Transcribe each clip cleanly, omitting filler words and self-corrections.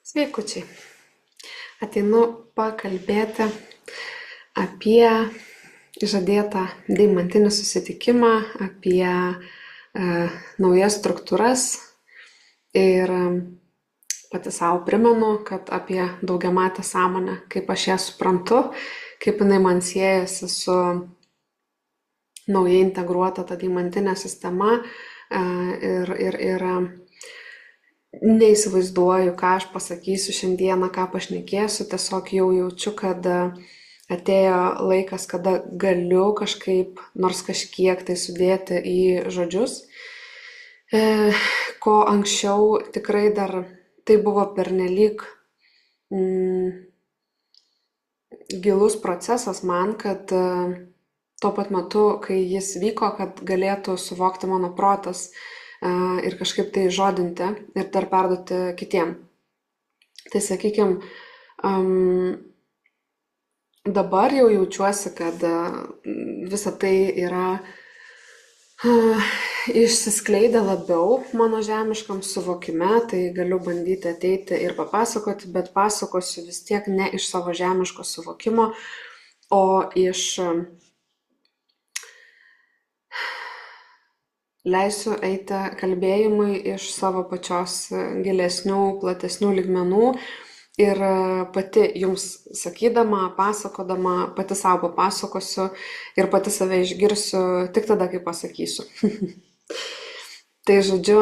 Sveikučiai. Ateinu pakalbėti apie žadėtą deimantinį susitikimą, apie naujas struktūras ir pati savo primenu, kad apie daugiamatę sąmonę, kaip aš ją suprantu, kaip jinai man siejasi su naujai integruota ta deimantinė sistema ir neįsivaizduoju, ką aš pasakysiu šiandieną, ką pašnekėsiu, tiesiog jau jaučiu, kad atėjo laikas, kada galiu kažkaip, nors kažkiek tai sudėti į žodžius, ko anksčiau tikrai dar tai buvo pernelyg gilus procesas man, kad tuo pat metu, kai jis vyko, kad galėtų suvokti mano protas ir kažkaip tai žodinti ir dar perduoti kitiem. Tai sakykime, dabar jau jaučiuosi, kad visa tai yra išsiskleidę labiau mano žemiškam suvokime, tai galiu bandyti ateiti ir papasakoti, bet pasakosiu vis tiek ne iš savo žemiško suvokimo, o iš leisiu eiti kalbėjimui iš savo pačios gilesnių, platesnių lygmenų ir pati jums sakydama, pasakodama, pati savo papasakosiu ir pati save išgirsiu tik tada, kai pasakysiu. Tai žodžiu,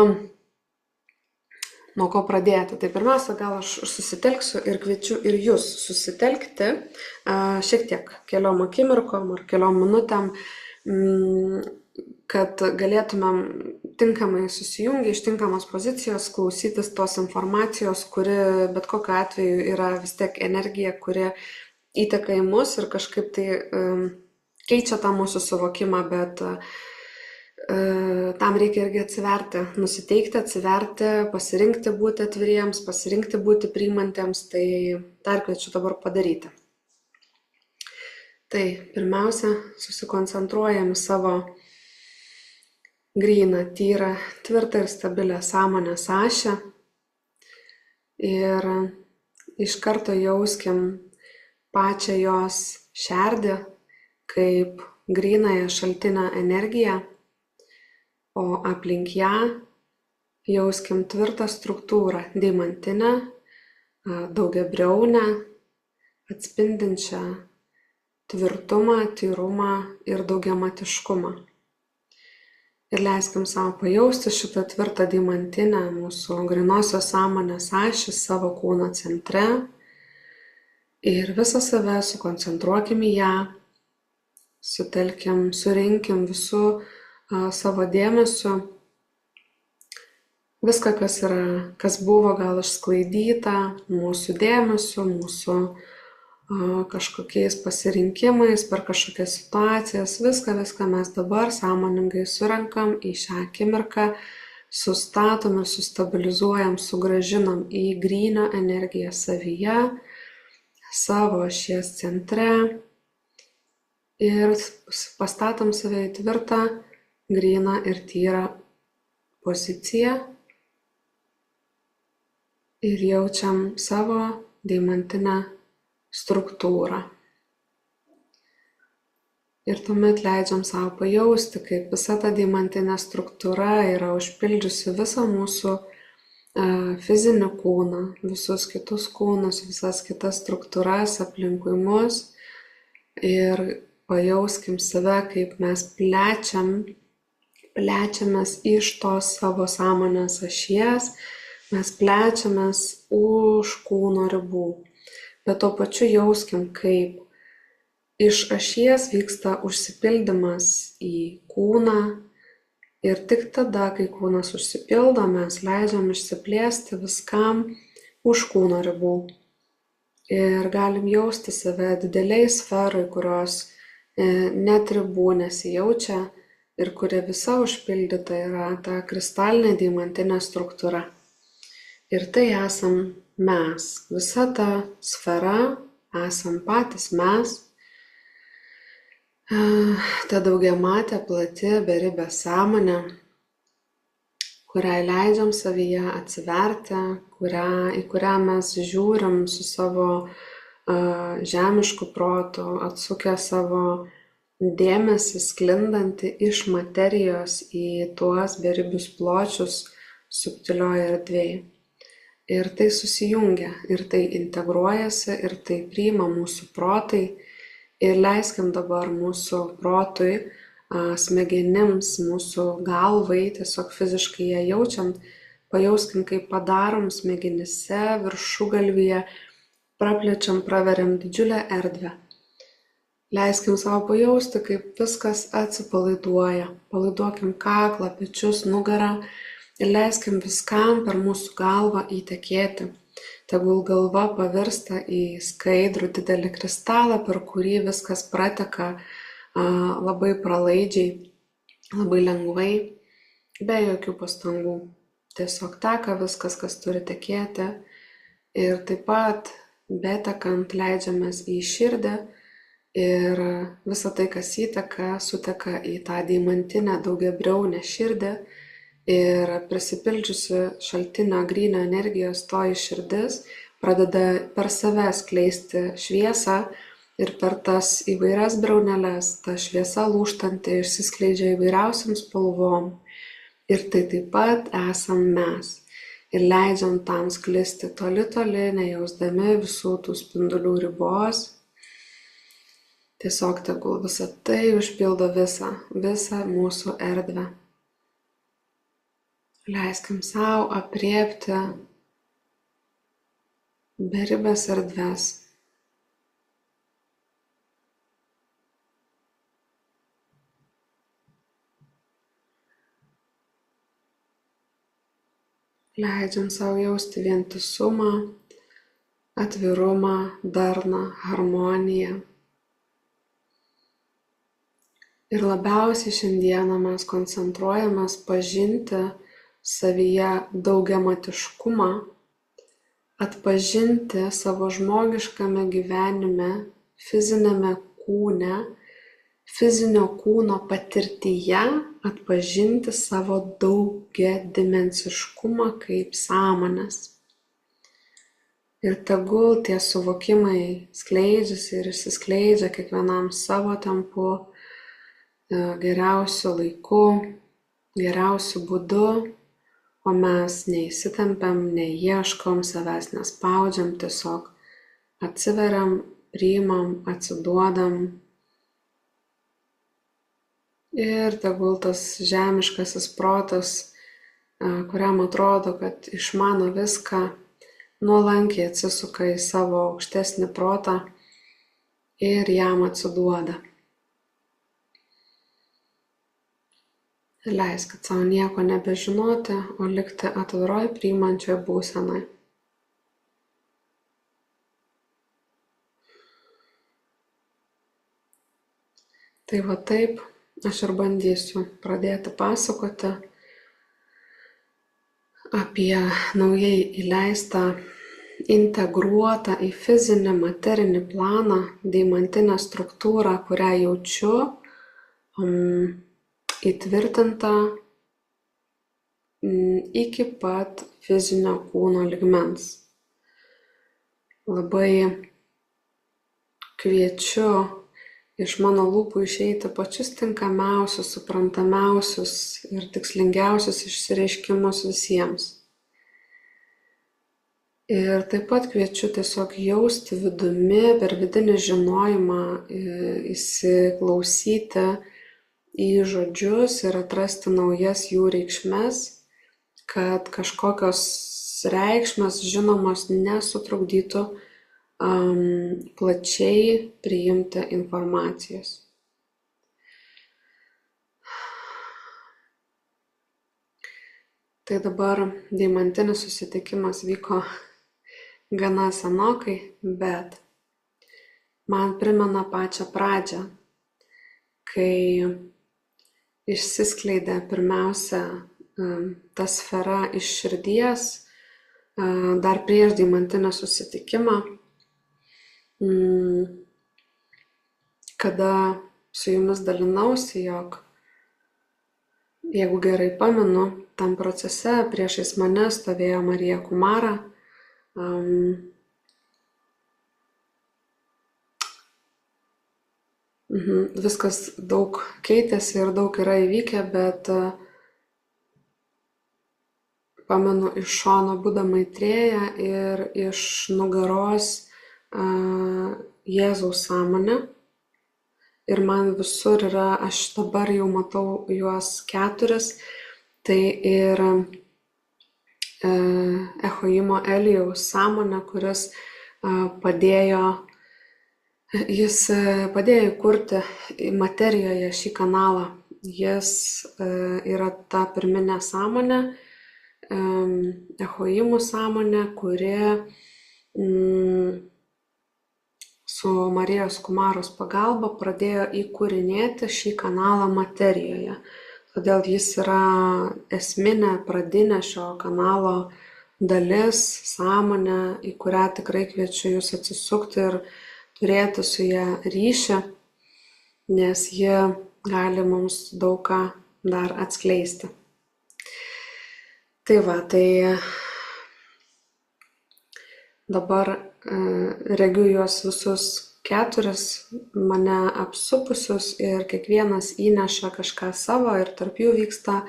nuo ko pradėti? Tai pirmiausia, gal aš susitelksiu ir kviečiu ir jūs susitelkti šiek tiek keliom akimirkom ar keliom minutėm, kad galėtumėm tinkamai susijungę iš tinkamos pozicijos klausytis tos informacijos, kuri bet kokiu atveju yra vis tiek energija, kuri įteka į mus ir kažkaip tai keičia tą mūsų suvokimą, bet tam reikia irgi atsiverti, nusiteikti, atsiverti, pasirinkti būti atviriems, pasirinkti būti priimantiems, tai dar kviečiu dabar padaryti. Tai pirmiausia, susikoncentruojam į savo gryną, tyrą, tvirtą ir stabilę sąmonės ašį ir iš karto jauskim pačią jos šerdį kaip grynąją šaltinę energiją, o aplink ją jauskim tvirtą struktūrą, deimantinę, daugiabriaunę, atspindinčią tvirtumą, tyrumą ir daugiamatiškumą. Ir leiskim savo pajausti šitą tvirtą deimantinę mūsų grynosios sąmonės ašį savo kūno centre ir visą save sukoncentruokim į ją, sutelkim, surinkim visų savo dėmesiu viską, kas buvo gal išsklaidyta mūsų dėmesiu, mūsų kažkokiais pasirinkimais, per kažkokias situacijas, viską mes dabar sąmoningai surenkam į šią akimirką, sustatom ir sustabilizuojam, sugrąžinam į grynio energiją savyje, savo ašies centre ir pastatom save į tvirtą, gryną ir tyrą poziciją ir jaučiam savo deimantinę struktūrą. Ir tuomet leidžiam savo pajausti, kaip visa ta deimantinė struktūra yra užpildžiusi visą mūsų fizinį kūną, visus kitus kūnus, visas kitas struktūras aplinkui mus ir pajauskim save, kaip mes plečiamės iš tos savo sąmonės ašies, mes plečiamės už kūno ribų. Bet tuo pačiu jauskim, kaip iš ašies vyksta užsipildymas į kūną ir tik tada, kai kūnas užsipildo, mes leidžiam išsiplėsti viskam už kūno ribų. Ir galim jausti save dideliai sferai, kurios net ribų nesijaučia ir kuri visa užpildyta yra ta kristalinė deimantinė struktūra. Ir tai esam mes, visa ta sfera, esam patys mes, ta daugiamatė, plati, beribė sąmonė, kuriai leidžiam savyje atsiverti, į kurią mes žiūrim su savo žemišku protu, atsukę savo dėmesį sklindantį iš materijos į tuos beribius pločius subtilioje erdvėje. Ir tai susijungia, ir tai integruojasi, ir tai priima mūsų protai. Ir leiskim dabar mūsų protui, smegenims, mūsų galvai, tiesiog fiziškai ją jaučiant, pajauskim, kaip padarom smegenyse, viršugalvyje, praplečiam, praveriam didžiulę erdvę. Leiskim savo pajausti, kaip viskas atsipalaiduoja. Palaiduokim kaklą, pečius, nugarą ir leiskim viskam per mūsų galvą įtekėti. Tegul galva pavirsta į skaidrų didelį kristalą, per kurį viskas prateka labai pralaidžiai, labai lengvai, be jokių pastangų. Tiesiog teka viskas, kas turi tekėti. Ir taip pat betekant leidžiamės į širdį ir visa tai, kas įteka, suteka į tą deimantinę daugiabriaunę širdį. Ir prisipildžiusi šaltinio grynio energijos toji širdis pradeda per save skleisti šviesą ir per tas įvairias briauneles ta šviesa lūžtanti išsiskleidžia įvairiausiom spalvom. Ir tai taip pat esam mes. Ir leidžiam tam sklisti toli, nejausdami visų tų spindulių ribos. Tiesiog tegul visa tai užpildo visą mūsų erdvę. Leiskim savo aprėpti beribės erdves. Leidžiam savo jausti vientisumą, atvirumą, darną, harmoniją. Ir labiausiai šiandieną mes koncentruojamės pažinti savyje daugiamatiškumą, atpažinti savo žmogiškame gyvenime, fizinėme kūne, fizinio kūno patirtyje, atpažinti savo daugiadimensiškumą kaip sąmonės. Ir tegul tie suvokimai skleidžiasi ir išsiskleidžia kiekvienam savo tempu, geriausiu laiku, geriausiu būdu. O mes neįsitempiam, neieškom, savęs nespaudžiam, tiesiog atsiveriam, priimam, atsiduodam. Ir tegul tas žemiškasis protas, kuriam atrodo, kad išmano viską, nuolankiai atsisuka į savo aukštesnį protą ir jam atsiduoda. Leiskit savo nieko nebežinoti, o likti atviroj priimančioj būsenoj. Tai va taip aš ir bandysiu pradėti pasakoti apie naujai įleistą, integruotą į fizinį materinį planą deimantinę struktūrą, kurią jaučiu, įtvirtinta iki pat fizinio kūno lygmens. Labai kviečiu iš mano lūpų išeiti pačius tinkamiausius, suprantamiausius ir tikslingiausius išsireiškimus visiems. Ir taip pat kviečiu tiesiog jausti vidumi, per vidinį žinojimą, įsiklausyti į žodžius ir atrasti naujas jų reikšmes, kad kažkokios reikšmės žinomos nesutrukdytų plačiai priimti informacijos. Tai dabar deimantinis susitikimas vyko gana senokai, bet man primena pačią pradžią, kai išsiskleidė pirmiausia ta sfera iš širdies, dar prieš deimantinį susitikimą, kada su jumis dalinausi, jog Jeigu gerai pamenu, tam procese priešais mane stovėjo Marija Kumara. Viskas daug keitėsi ir daug yra įvykę, bet pamenu iš šono būdama įtrėję ir iš nugaros Jėzaus sąmonę. Ir man visur yra, aš dabar jau matau juos 4, tai ir Echoimo Elijaus sąmonę, kuris jis padėjo įkurti materijoje šį kanalą. Jis yra ta pirminė sąmonė, Echoimų sąmonė, kuri su Marijos Kumaros pagalba pradėjo įkūrinėti šį kanalą materijoje. Todėl jis yra esminė, pradinė šio kanalo dalis, sąmonė, į kurią tikrai kviečiu jūs atsisukti ir turėti su ją ryšį, nes ji gali mums daug ką dar atskleisti. Tai va, tai dabar regiu juos visus 4 mane apsupusius ir kiekvienas įneša kažką savo ir tarp jų vyksta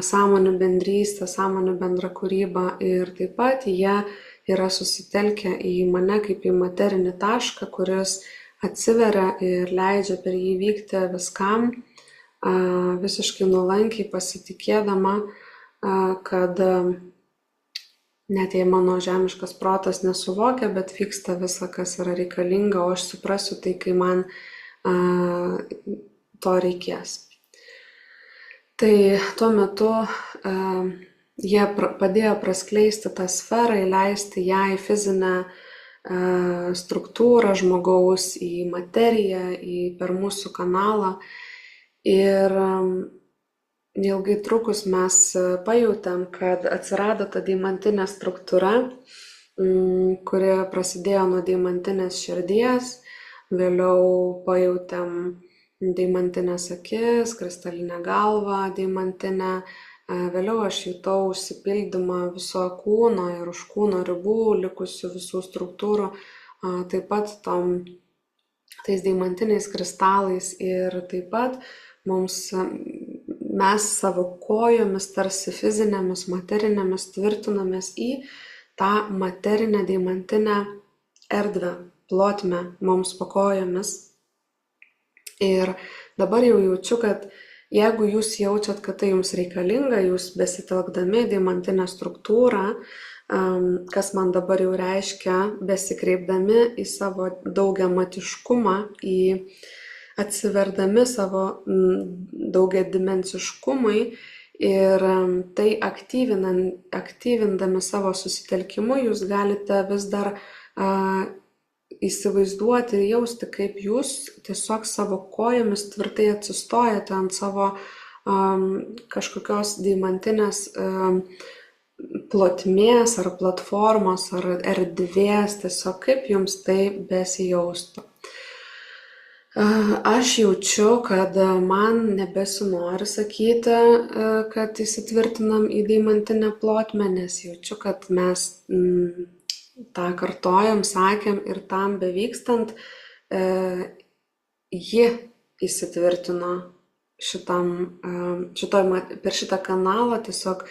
sąmonių bendrystė, sąmonių bendra kūryba ir taip pat jie yra susitelkę į mane kaip į materinį tašką, kuris atsiveria ir leidžia per jį vykti viskam, visiškai nuolankiai pasitikėdama, kad net jei mano žemiškas protas nesuvokia, bet vyksta visa, kas yra reikalinga, o aš suprasiu tai, kai man to reikės. Tai tuo metu jie padėjo praskleisti tą sferą, įleisti ją į fizinę struktūrą žmogaus, į materiją, per mūsų kanalą. Ir neilgai trukus mes pajautėm, kad atsirado ta deimantinė struktūra, kuri prasidėjo nuo deimantinės širdies, vėliau pajautėm deimantinės akis, kristalinę galvą deimantinę, vėliau aš jutau užsipildymą viso kūno ir už kūno ribų likusių visų struktūrų, taip pat tais deimantiniais kristalais ir taip pat mes savo kojomis, tarsi fizinėmis, materinėmis tvirtinamės į tą materinę deimantinę erdvę, plotmę mums po kojomis. Ir dabar jau jaučiu, kad jeigu jūs jaučiat, kad tai jums reikalinga, jūs besitelkdami deimantinę struktūrą, kas man dabar jau reiškia, besikreipdami į savo daugiamatiškumą, atsiverdami savo daugiadimensiškumui ir tai aktyvindami savo susitelkimu, jūs galite vis dar įsivaizduoti ir jausti, kaip jūs tiesiog savo kojomis tvirtai atsistojate ant savo kažkokios deimantinės plotmės ar platformos ar erdvės, tiesiog kaip jums tai besijaustų. Aš jaučiu, kad man nebesinori sakyti, kad įsitvirtinam į deimantinę plotmę, nes jaučiu, kad mes tą kartojom, sakėm ir tam bevykstant, ji įsitvirtino per šitą kanalą, tiesiog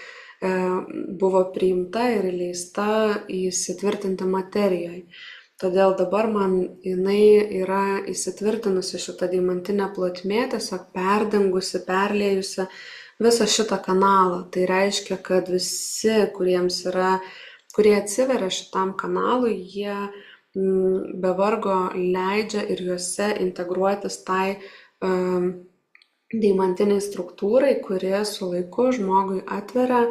buvo priimta ir įleista įsitvirtinti materijoje. Todėl dabar man jinai yra įsitvirtinusi šitą deimantinę plotmę, tiesiog perdengusi, perliejusi visą šitą kanalą. Tai reiškia, kad visi, kurie atsiveria šitam kanalui, jie be vargo leidžia ir juose integruotis tai deimantiniai struktūrai, kurie su laiku žmogui atveria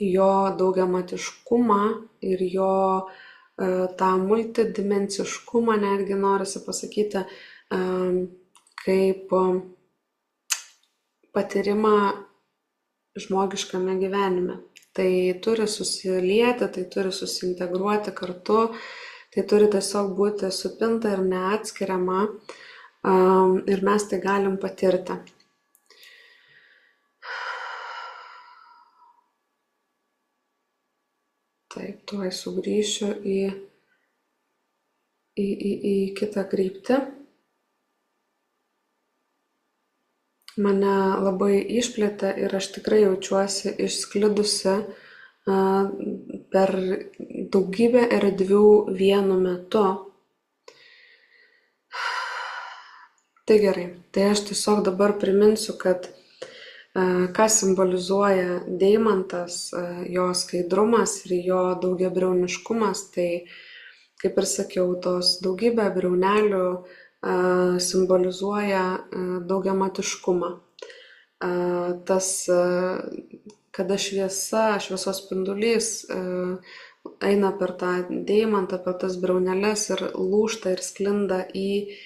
jo daugiamatiškumą ir jo tą multidimensiškumą, netgi norisi pasakyti, kaip patyrimą žmogiškame gyvenime. Tai turi susilieti, tai turi susintegruoti kartu, tai turi tiesiog būti supinta ir neatskiriama ir mes tai galim patirti. Taip, tuoj sugrįšiu į kitą kryptį. Mane labai išplėtė ir aš tikrai jaučiuosi išsklidusi per daugybę erdvių vienu metu. Tai gerai, tai aš tiesiog dabar priminsiu, kad ką simbolizuoja deimantas, jo skaidrumas ir jo daugiabriauniškumas, tai kaip ir sakiau, tos daugybė briaunelių simbolizuoja daugiamatiškumą. Tas, kada šviesos spindulys eina per tą deimantą, per tas briauneles ir lūžta ir sklinda į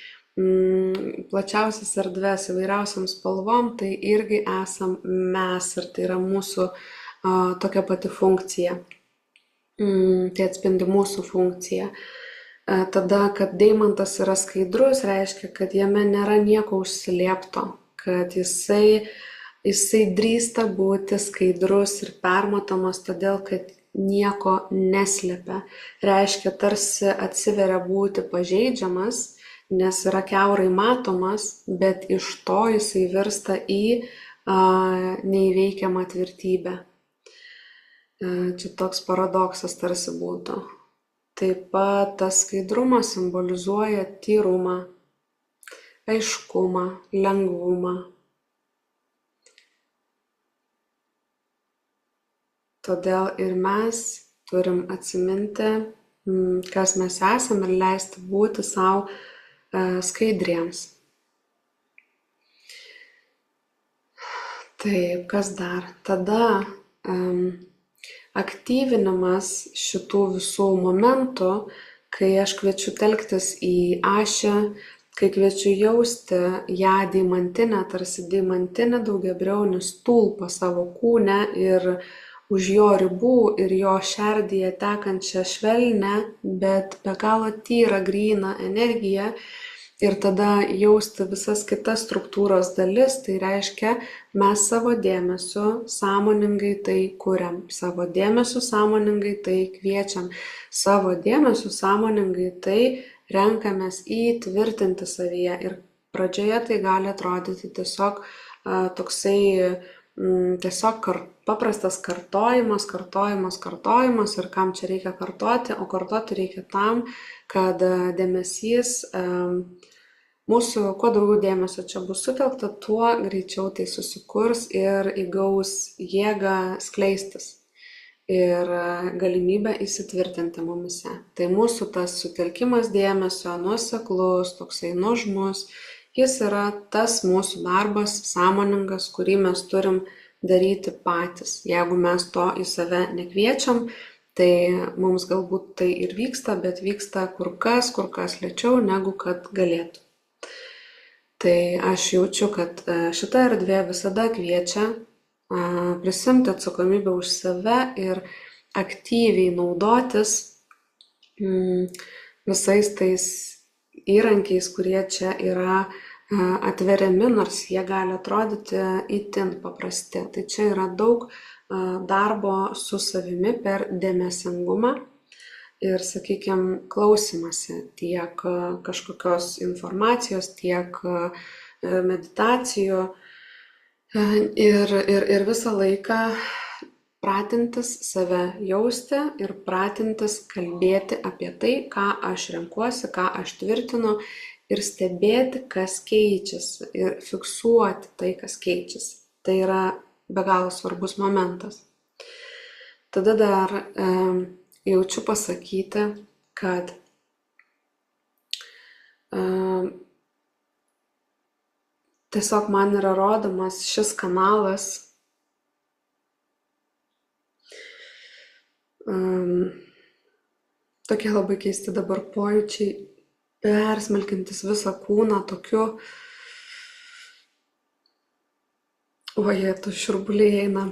plačiausias erdves įvairiausiam spalvom, tai irgi esam mes ir tai yra mūsų tokia pati funkcija. Tai atspindi mūsų funkciją. Tada, kad deimantas yra skaidrus, reiškia, kad jame nėra nieko užslėpto, kad jisai drįsta būti skaidrus ir permatomas, todėl, kad nieko neslėpia. Reiškia, tarsi atsiveria būti pažeidžiamas, nes yra kiaurai matomas, bet iš to jisai virsta į neįveikiamą tvirtybę. Čia toks paradoksas tarsi būtų. Taip pat tas skaidrumas simbolizuoja tyrumą, aiškumą, lengvumą. Todėl ir mes turim atsiminti, kas mes esame ir leisti būti savo skaidriems. Taip, kas dar? Tada aktyvinimas šitų visų momentų, kai aš kviečiu telktis į ašį, kai kviečiu jausti ją deimantinę, tarsi deimantinę daugiabriaunį stulpą savo kūne ir už jo ribų ir jo šerdyje tekančią švelnę, bet be galo tyrą, gryną energiją ir tada jausti visas kitas struktūros dalis, tai reiškia, mes savo dėmesiu sąmoningai tai kuriam, savo dėmesiu sąmoningai tai kviečiam, savo dėmesiu sąmoningai tai renkamės įtvirtinti savyje ir pradžioje tai gali atrodyti tiesiog toksai tiesiog paprastas kartojimas ir kam čia reikia kartoti, o kartoti reikia tam, kad dėmesys, kuo daugiau dėmesio čia bus sutelkta, tuo greičiau tai susikurs ir įgaus jėgą skleistis ir galimybę įsitvirtinti mumise. Tai mūsų tas sutelkimas dėmesio, nuoseklus, toksai nuožmus, jis yra tas mūsų darbas sąmoningas, kurį mes turim daryti patys. Jeigu mes to į save nekviečiam, tai mums galbūt tai ir vyksta, bet vyksta kur kas lėčiau, negu kad galėtų. Tai aš jaučiu, kad šita erdvė visada kviečia prisimti atsakomybę už save ir aktyviai naudotis visais tais įrankiais, kurie čia yra atveriami, nors jie gali atrodyti itin paprasti. Tai čia yra daug darbo su savimi per dėmesingumą ir, sakykime, klausimąsi tiek kažkokios informacijos, tiek meditacijų ir visą laiką pratintis save jausti ir pratintis kalbėti apie tai, ką aš renkuosi, ką aš tvirtinu ir stebėti, kas keičiasi ir fiksuoti tai, kas keičiasi. Tai yra be galo svarbus momentas. Tada dar jaučiu pasakyti, kad tiesiog man yra rodomas šis kanalas tokie labai keisti dabar pojūčiai, persmelkiantis visą kūną tokiu, tu šiurpuliai eina.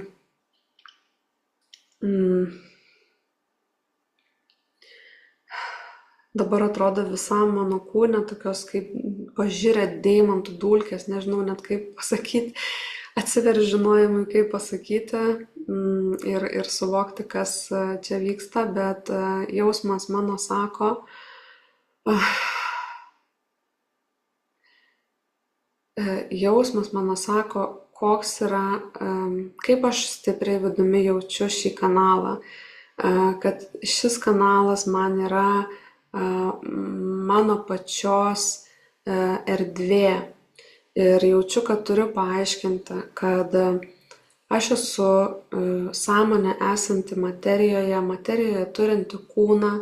Dabar atrodo visam mano kūne tokios kaip pažirę deimantų dulkės, nežinau net kaip pasakyti, atsiveri žinojimui, kaip pasakyti ir suvokti, kas čia vyksta, bet jausmas mano sako, koks yra, kaip aš stipriai vidumi jaučiu šį kanalą, kad šis kanalas man yra mano pačios erdvė. Ir jaučiu, kad turiu paaiškinti, kad aš esu sąmonė esanti materijoje turinti kūną,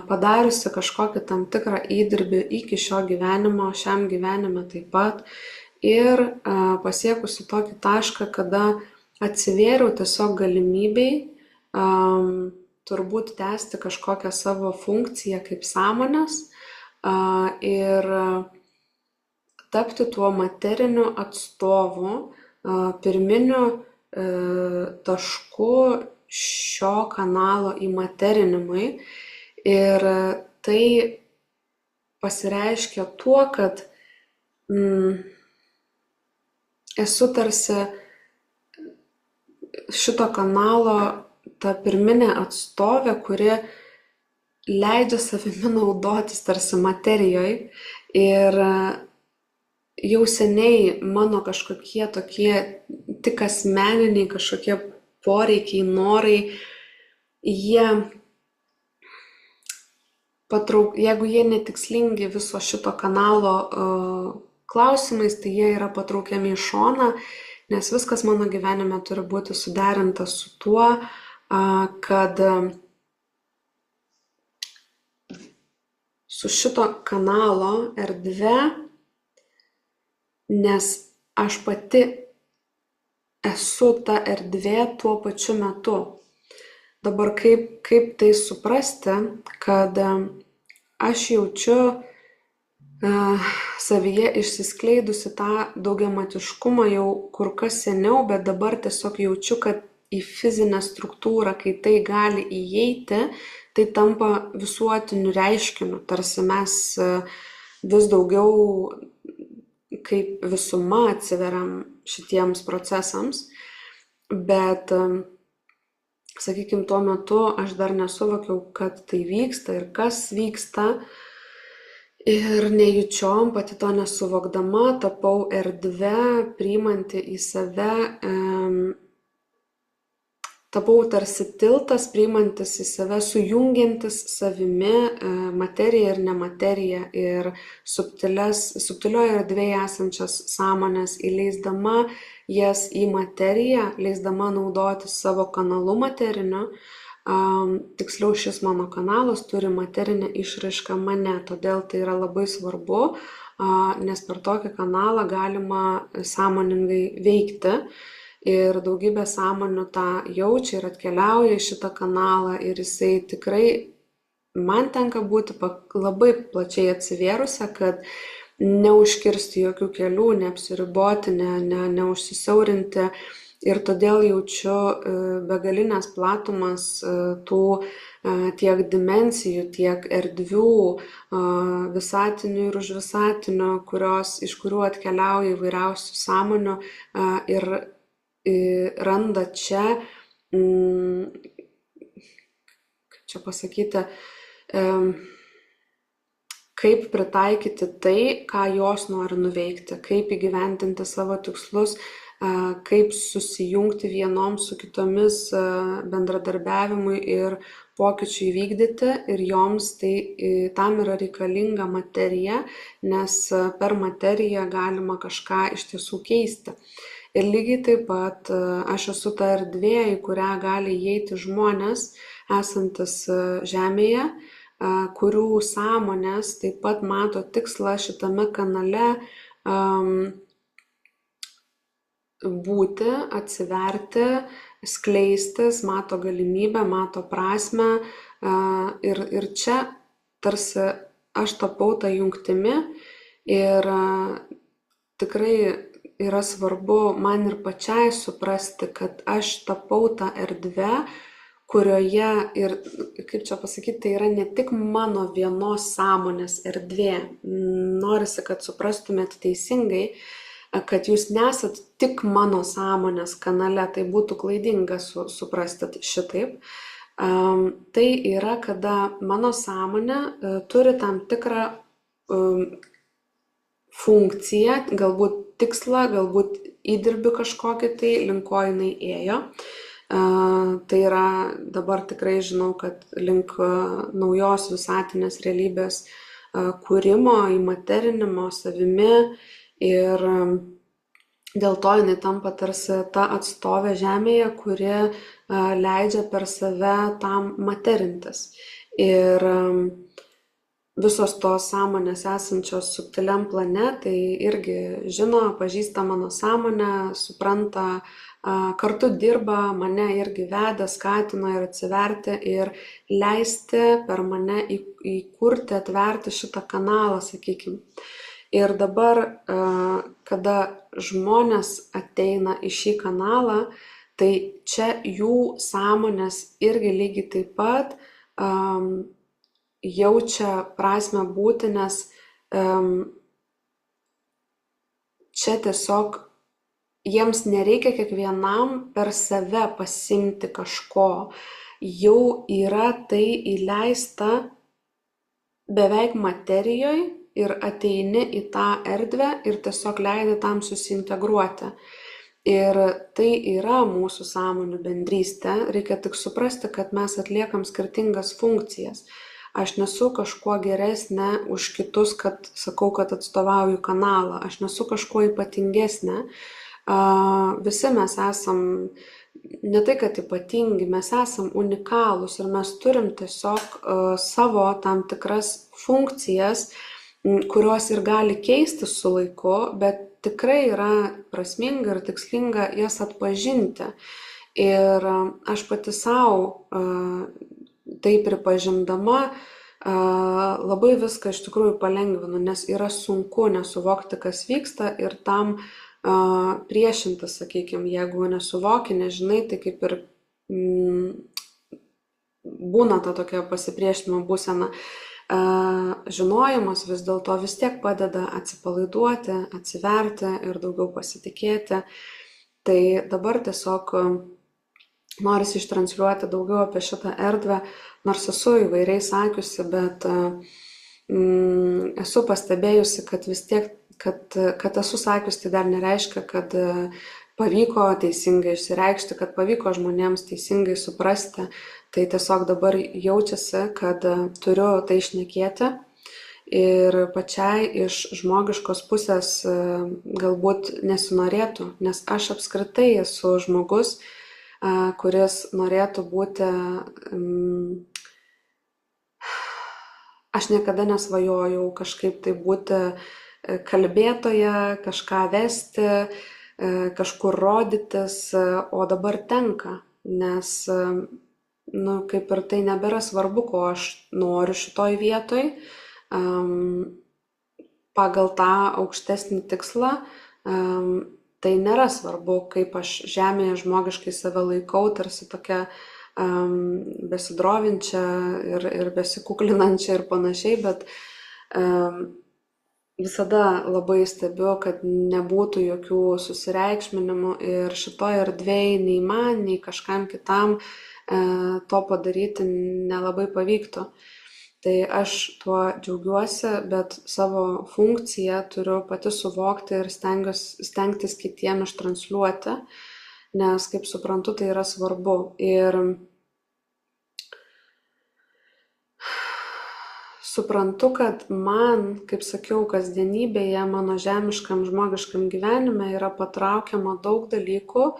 padariusi kažkokį tam tikrą įdirbį iki šio gyvenimo, šiam gyvenime taip pat. Ir pasiekusi tokį tašką, kada atsivėriau tiesiog galimybei turbūt tęsti kažkokią savo funkciją kaip sąmonės ir tapti tuo materiniu atstovu, pirminiu tašku šio kanalo įmaterinimui. Ir tai pasireiškia tuo, kad esu tarsi šito kanalo ta pirminė atstovė, kuri leidžia savimi naudotis tarsi materijoje. Ir jau seniai mano kažkokie tokie tik asmeniniai kažkokie poreikiai, norai, jeigu jie netikslingi viso šito kanalo klausimais, tai jie yra patraukiami į šoną, nes viskas mano gyvenime turi būti suderinta su tuo, kad su šito kanalo erdve, nes aš pati esu ta erdvė tuo pačiu metu. Dabar kaip tai suprasti, kad aš jaučiu savyje išsiskleidusi tą daugiamatiškumą jau kur kas seniau, bet dabar tiesiog jaučiu, kad į fizinę struktūrą, kai tai gali įeiti, tai tampa visuotiniu reiškiniu. Tarsi mes vis daugiau kaip visuma atsiveriam šitiems procesams, bet, sakykime, tuo metu aš dar nesuvokiau, kad tai vyksta ir kas vyksta. Ir nejučiom, pati to nesuvokdama, tapau erdve, priimanti į save, tapau tarsi tiltas, priimantis į save, sujungiantis savimi materiją ir nemateriją ir subtilioje erdvėje esančias sąmonės, įleisdama jas į materiją, leisdama naudoti savo kanalu materiniu. Tiksliau, šis mano kanalas turi materinę išraišką mane, todėl tai yra labai svarbu, nes per tokį kanalą galima sąmoningai veikti. Ir daugybė sąmonių tą jaučia ir atkeliauja į šitą kanalą ir jisai tikrai, man tenka būti labai plačiai atsivėrusią, kad neužkirsti jokių kelių, neapsiriboti, neužsisiaurinti. Ir todėl jaučiu begalinės platumas tų tiek dimensijų, tiek erdvių, visatinių ir užvisatinių, iš kurių atkeliauja įvairiausių sąmonių ir randa čia, kaip čia pasakyti, kaip pritaikyti tai, ką jos nori nuveikti, kaip įgyvendinti savo tikslus, kaip susijungti vienom su kitomis bendradarbiavimui ir pokyčių įvykdyti, ir joms tam yra reikalinga materija, nes per materiją galima kažką iš tiesų keisti. Ir lygiai taip pat aš esu ta erdvė, į kurią gali įeiti žmonės esantis žemėje, kurių sąmonės taip pat mato tikslą šitame kanale būti, atsiverti, skleistis, mato galimybę, mato prasmę. Ir čia tarsi aš tapau tą jungtimi ir tikrai yra svarbu man ir pačiai suprasti, kad aš tapau tą erdvę, kurioje ir, kaip čia pasakyti, tai yra ne tik mano vienos sąmonės erdvė. Norisi, kad suprastumėt teisingai, kad jūs nesat tik mano sąmonės kanale, tai būtų klaidinga suprasti šitaip. Tai yra, kada mano sąmonė turi tam tikrą funkciją, galbūt tikslą, galbūt įdirbį kažkokį tai, link ko jinai ėjo. Tai yra, dabar tikrai žinau, kad link naujos visatinės realybės kūrimo, įmaterinimo savimi ir dėl to jinai tampa tarsi ta atstovė žemėje, kuri leidžia per save tam materintis. Ir visos tos sąmonės esančios subtiliam plane, tai irgi žino, pažįsta mano sąmonę, supranta, kartu dirba, mane irgi veda, skatina ir atsiverti ir leisti per mane įkurti, atverti šitą kanalą, sakykime. Ir dabar, kada žmonės ateina į šį kanalą, tai čia jų sąmonės irgi lygiai taip pat jaučia prasmę būti, nes čia tiesiog jiems nereikia kiekvienam per save pasimti kažko. Jau yra tai įleista beveik materijoje ir ateini į tą erdvę ir tiesiog leidi tam susiintegruoti. Ir tai yra mūsų sąmonių bendrystė. Reikia tik suprasti, kad mes atliekam skirtingas funkcijas. Aš nesu kažkuo geresnė už kitus, kad sakau, kad atstovauju kanalą. Aš nesu kažkuo ypatingesnė. Visi mes esam, ne tai kad ypatingi, mes esam unikalūs ir mes turim tiesiog savo tam tikras funkcijas, kurios ir gali keistis su laiku, bet tikrai yra prasminga ir tikslinga jas atpažinti. Ir aš pati savo tai pripažindama labai viską iš tikrųjų palengvinu, nes yra sunku nesuvokti, kas vyksta ir tam priešintis, sakykime, jeigu nesuvoki, nežinai, tai kaip ir būna ta tokia pasipriešinimo būsena. Žinojimas vis dėlto vis tiek padeda atsipalaiduoti, atsiverti ir daugiau pasitikėti. Tai dabar tiesiog norisi ištransliuoti daugiau apie šitą erdvę, nors esu įvairiai sakiusi, bet esu pastebėjusi, kad vis tiek, kad esu sakius, tai dar nereiškia, kad pavyko teisingai išsireikšti, kad pavyko žmonėms teisingai suprasti. Tai tiesiog dabar jaučiasi, kad turiu tai šnekėti ir pačiai iš žmogiškos pusės galbūt nesinorėtų, nes aš apskritai esu žmogus, kuris norėtų būti, aš niekada nesvajojau kažkaip tai būti kalbėtoja, kažką vesti, kažkur rodytis, o dabar tenka, nes kaip ir tai nebėra svarbu, ko aš noriu šitoj vietoj, pagal tą aukštesnį tikslą, tai nėra svarbu, kaip aš žemėje žmogiškai save laikau, tarsi tokia besidrovinčia ir besikuklinančia ir panašiai, bet visada labai stebiu, kad nebūtų jokių susireikšminimų ir šitoje erdvėje nei man, nei kažkam kitam to padaryti nelabai pavyktų. Tai aš tuo džiaugiuosi, bet savo funkciją turiu pati suvokti ir stengtis kitiem ištransliuoti, nes, kaip suprantu, tai yra svarbu. Ir suprantu, kad man, kaip sakiau, kasdienybėje, mano žemiškam, žmogiškam gyvenime yra patraukiama daug dalykų,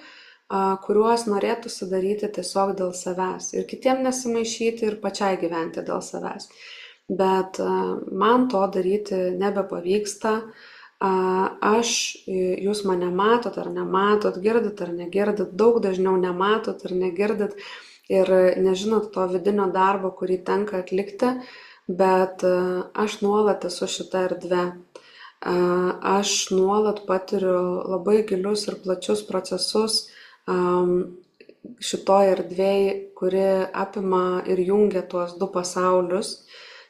kuriuos norėtųsi daryti tiesiog dėl savęs. Ir kitiem nesimaišyti ir pačiai gyventi dėl savęs. Bet man to daryti nebepavyksta. Jūs mane matot ar nematot, girdit ar negirdit, daug dažniau nematot ar negirdit ir nežinot to vidinio darbo, kurį tenka atlikti, bet aš nuolat esu šita erdve. Aš nuolat patiriu labai gilius ir plačius procesus šitoje erdvėje, kuri apima ir jungia tuos du pasaulius.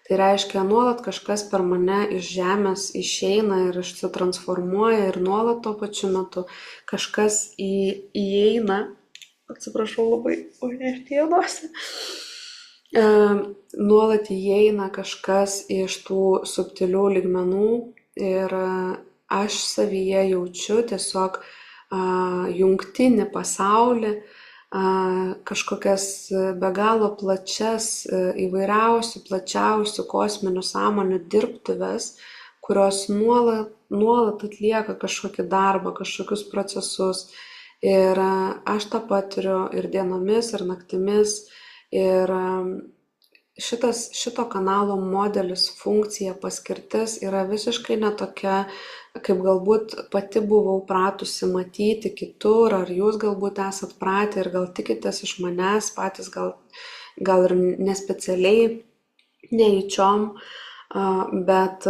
Tai Tai reiškia, nuolat kažkas per mane iš žemės išeina ir išsitransformuoja ir nuolat tuo pačiu metu kažkas įeina. Atsiprašau labai, aš tėdosi. Nuolat įeina kažkas iš tų subtilių lygmenų ir aš savyje jaučiu tiesiog jungtinį pasaulį, kažkokias be galo plačias, įvairiausių, plačiausių kosminių sąmonių dirbtuves, kurios nuolat atlieka kažkokį darbą, kažkokius procesus. Ir aš tą patiriu ir dienomis, ir naktimis. Ir šito kanalo modelis, funkcija, paskirtis yra visiškai netokia, kaip galbūt pati buvau pratusi matyti kitur, ar jūs galbūt esat pratę ir gal tikitės iš manęs patys, gal ir nespecialiai, neįčiom, bet,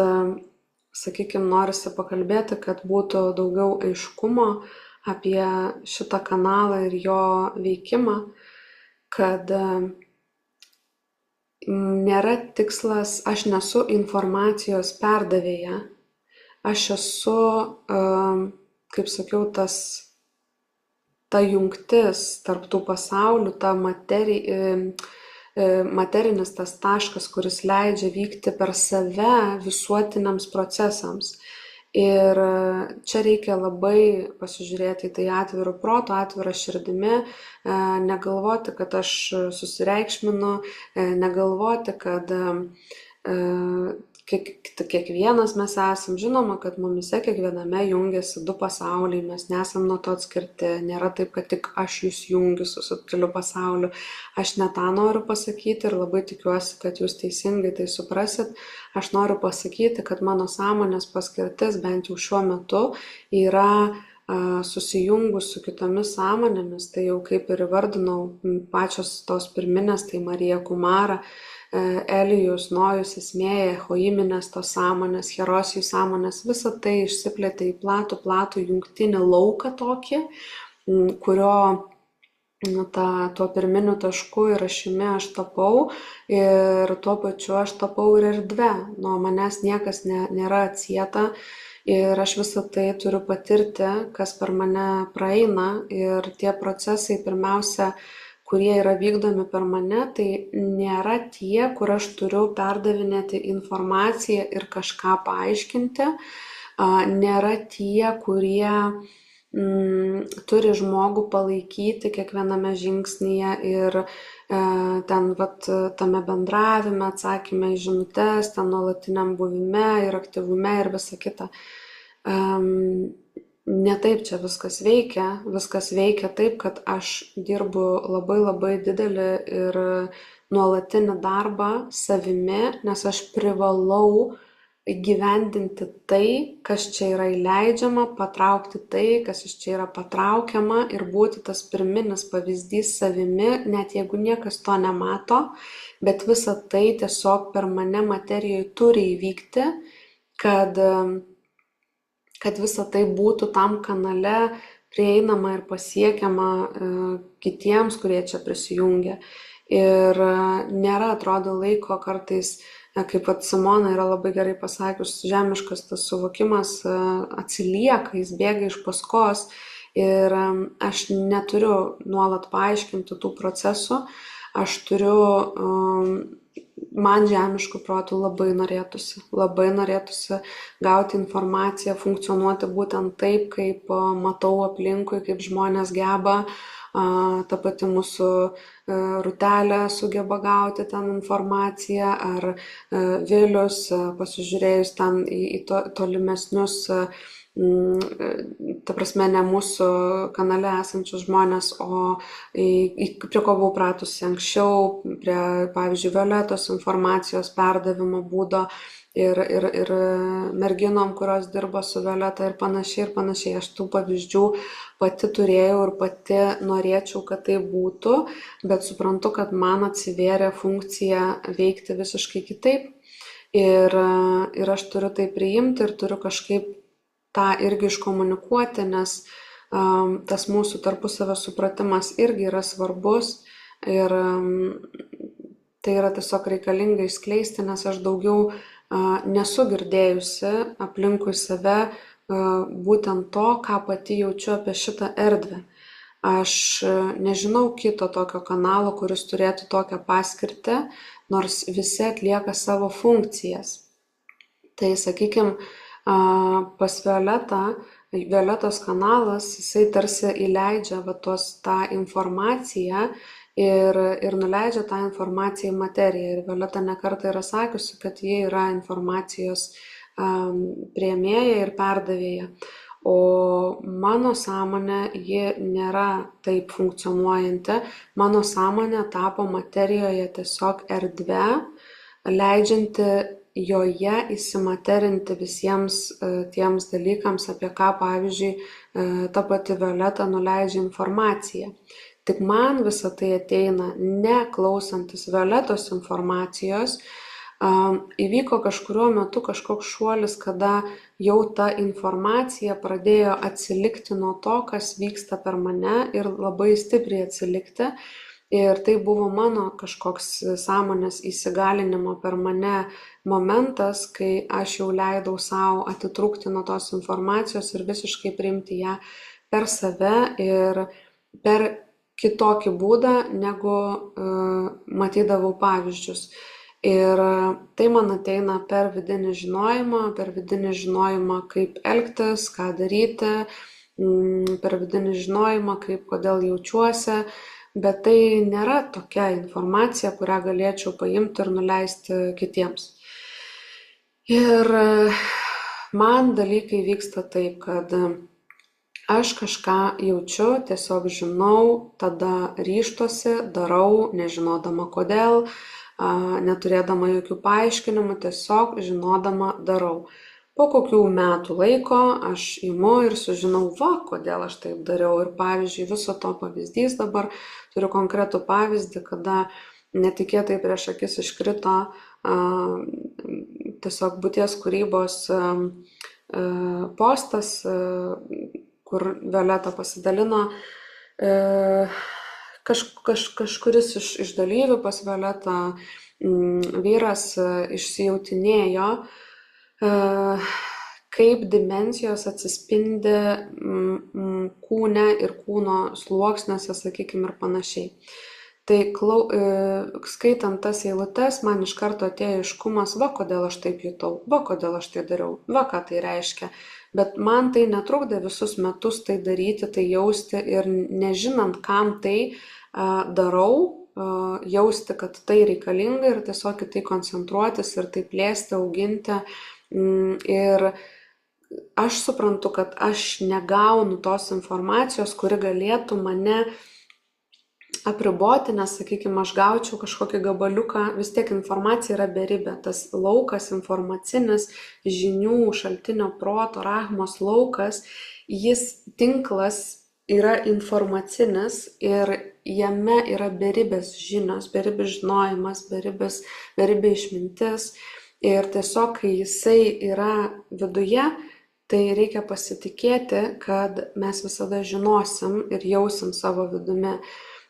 sakykime, norisi pakalbėti, kad būtų daugiau aiškumo apie šitą kanalą ir jo veikimą, kad nėra tikslas, aš nesu informacijos perdavėja, aš esu, kaip sakiau, ta jungtis tarp tų pasaulių, ta materinis tas taškas, kuris leidžia vykti per save visuotiniams procesams. Ir čia reikia labai pasižiūrėti į tai atviru protu, atvira širdimi, negalvoti, kad aš susireikšminu, negalvoti, kad kiekvienas mes esam, žinoma, kad mumise kiekviename jungiasi du pasauliai, mes nesam nuo to atskirti, nėra taip, kad tik aš jūs jungiu su subtiliu pasauliu. Aš ne tą noriu pasakyti ir labai tikiuosi, kad jūs teisingai tai suprasit. Aš noriu pasakyti, kad mano sąmonės paskirtis bent jau šiuo metu yra susijungus su kitomis sąmonėmis, tai jau kaip ir įvardinau, pačios tos pirminės, tai Marija Kumara, Elijus, Nojus, Esmėja, Choiminės tos sąmonės, Herosijų sąmonės, visa tai išsiplėtė į platų jungtinį lauką tokį, kurio tuo pirminiu tašku ir ašimi aš tapau ir tuo pačiu aš tapau ir erdve. Nuo manęs niekas nėra atsieta ir aš visą tai turiu patirti, kas per mane praeina ir tie procesai pirmiausia, kurie yra vykdomi per mane, tai nėra tie, kur aš turiu perdavinėti informaciją ir kažką paaiškinti, nėra tie, kurie turi žmogų palaikyti kiekviename žingsnyje ir ten tame bendravime, atsakyme į žinutes, ten nuolatiniam buvime ir aktyvume ir visa kita. Ne taip čia viskas veikia taip, kad aš dirbu labai didelį ir nuolatinį darbą savimi, nes aš privalau įgyvendinti tai, kas čia yra įleidžiama, patraukti tai, kas iš čia yra patraukiama ir būti tas pirminis pavyzdys savimi, net jeigu niekas to nemato, bet visa tai tiesiog per mane materijoje turi įvykti, kad visa tai būtų tam kanale prieinama ir pasiekiama kitiems, kurie čia prisijungia. Ir nėra, atrodo, laiko kartais, kaip Simona yra labai gerai pasakius, žemiškas tas suvokimas atsilieka, jis bėga iš paskos ir aš neturiu nuolat paaiškinti tų procesų, aš turiu, man žemiškų protų labai norėtųsi gauti informaciją, funkcionuoti būtent taip, kaip matau aplinkui, kaip žmonės geba, ta pati mūsų Rutelė sugeba gauti ten informaciją, ar Vilius, pasižiūrėjus ten į tolimesnius, ta prasme, ne mūsų kanale esančius žmonės, o prie ko buvau pratusi anksčiau, prie, pavyzdžiui, Violetos informacijos perdavimo būdo ir merginom, kurios dirba su Violeta ir panašiai. Aš tų pavyzdžių pati turėjau ir pati norėčiau, kad tai būtų, bet suprantu, kad man atsivėrė funkcija veikti visiškai kitaip ir aš turiu tai priimti ir turiu kažkaip tą irgi iškomunikuoti, nes tas mūsų tarpusavio supratimas irgi yra svarbus ir tai yra tiesiog reikalinga išskleisti, nes aš daugiau nesu girdėjusi aplinkui save būtent to, ką pati jaučiu apie šitą erdvę. Aš nežinau kito tokio kanalo, kuris turėtų tokią paskirtį, nors visi atlieka savo funkcijas. Tai sakykime, pas Violetos kanalas, jisai tarsi įleidžia tą informaciją ir nuleidžia tą informaciją į materiją. Ir Violeta nekartą yra sakiusi, kad ji yra informacijos priėmėja ir perdavėja. O mano sąmonė, ji nėra taip funkcionuojanti. Mano sąmonė tapo materijoje tiesiog erdve, leidžianti joje įsimaterinti visiems tiems dalykams, apie ką, pavyzdžiui, ta pati Violeta nuleidžia informaciją. Tik man visą tai ateina neklausantis Violetos informacijos. Įvyko kažkuriuo metu kažkoks šuolis, kada jau ta informacija pradėjo atsilikti nuo to, kas vyksta per mane ir labai stipriai atsilikti. Ir tai buvo mano kažkoks sąmonės įsigalinimo per mane momentas, kai aš jau leidau savo atitrūkti nuo tos informacijos ir visiškai priimti ją per save ir per kitokį būdą, negu matydavau pavyzdžius. Ir tai man ateina per vidinį žinojimą, kaip elgtis, ką daryti, per vidinį žinojimą, kodėl jaučiuosi, bet tai nėra tokia informacija, kurią galėčiau paimti ir nuleisti kitiems. Ir man dalykai vyksta taip, kad aš kažką jaučiu, tiesiog žinau, tada ryžtuosi, darau, nežinodama kodėl, neturėdama jokių paaiškinimų, tiesiog žinodama darau. Po kokių metų laiko aš imu ir sužinau, kodėl aš taip dariau. Ir pavyzdžiui, viso to pavyzdys dabar, turiu konkretų pavyzdį, kada netikėtai prieš akis iškrito tiesiog būties kūrybos postas, kur Violeta pasidalino. Kažkuris iš dalyvių pas Violetą vyras išsijautinėjo, kaip dimensijos atsispindi kūne ir kūno sluoksniuose, sakykime, ir panašiai. Tai skaitant tas eilutes, man iš karto atėjo aiškumas, kodėl aš taip jutau, kodėl aš tai dariau, ką tai reiškia. Bet man tai netrukdė visus metus tai daryti, tai jausti ir nežinant, kam tai darau, jausti, kad tai reikalinga ir tiesiog į tai koncentruotis ir tai plėsti, auginti. Ir aš suprantu, kad aš negaunu tos informacijos, kuri galėtų mane apriboti, nes, sakykime, aš gaučiau kažkokį gabaliuką, vis tiek informacija yra beribė. Tas laukas informacinis, žinių, šaltinio proto, rahmos laukas, tinklas yra informacinis ir jame yra beribės žinios, beribės žinojimas, beribė išmintis. Ir tiesiog, kai jisai yra viduje, tai reikia pasitikėti, kad mes visada žinosim ir jausim savo vidumi.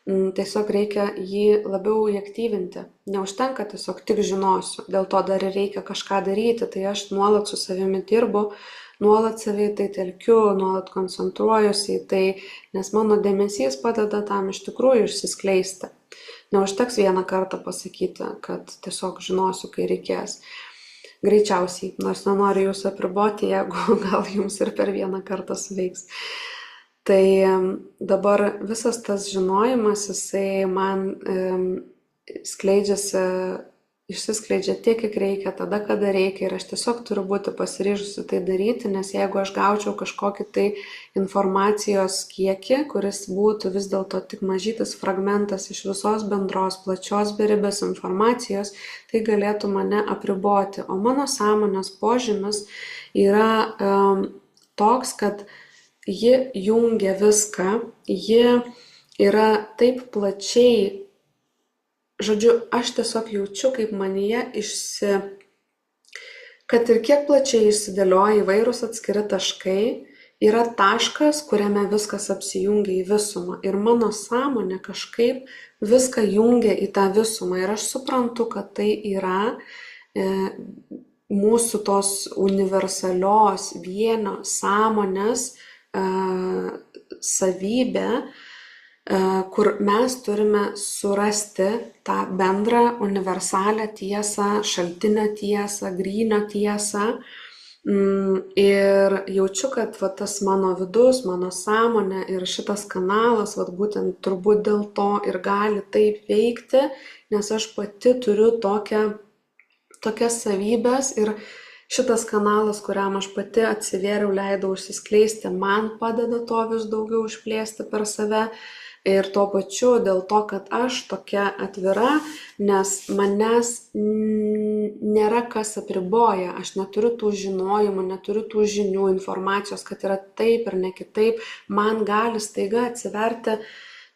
Tiesiog reikia jį labiau aktyvinti. Neužtenka tiesiog tik žinosiu, dėl to dar reikia kažką daryti. Tai aš nuolat su savimi dirbu, nuolat savai tai telkiu, nuolat koncentruojuosi į tai, nes mano dėmesys padeda tam iš tikrųjų išsiskleisti. Neužteks vieną kartą pasakyti, kad tiesiog žinosiu, kai reikės. Greičiausiai, nors nenoriu jūs apriboti, jeigu gal jums ir per vieną kartą suveiks. Tai dabar visas tas žinojimas, jisai man išsiskleidžia tiek, kiek reikia, tada, kada reikia. Ir aš tiesiog turiu būti pasiryžusi tai daryti, nes jeigu aš gaučiau kažkokį tai informacijos kiekį, kuris būtų vis dėlto tik mažytis fragmentas iš visos bendros, plačios beribės informacijos, tai galėtų mane apriboti. O mano sąmonės požymis yra toks, kad ji jungia viską, ji yra taip plačiai. Žodžiu, aš tiesiog jaučiu, kaip manyje kad ir kiek plačiai išsidėlioja įvairūs atskiri taškai yra taškas, kuriame viskas apsijungia į visumą. Ir mano sąmonė kažkaip viską jungia į tą visumą. Ir aš suprantu, kad tai yra mūsų tos universalios vienio sąmonės savybė, kur mes turime surasti tą bendrą universalią tiesą, šaltinio tiesą, grynio tiesą. Ir jaučiu, kad tas mano vidus, mano sąmonė ir šitas kanalas, būtent turbūt dėl to ir gali taip veikti, nes aš pati turiu tokias savybės ir šitas kanalas, kuriam aš pati atsivėriau, leidau užsiskleisti, man padeda to vis daugiau išplėsti per save. Ir tuo pačiu dėl to, kad aš tokia atvira, nes manęs nėra kas apriboja, aš neturiu tų žinojimų, neturiu tų žinių, informacijos, kad yra taip ir ne kitaip, man gali staiga atsiverti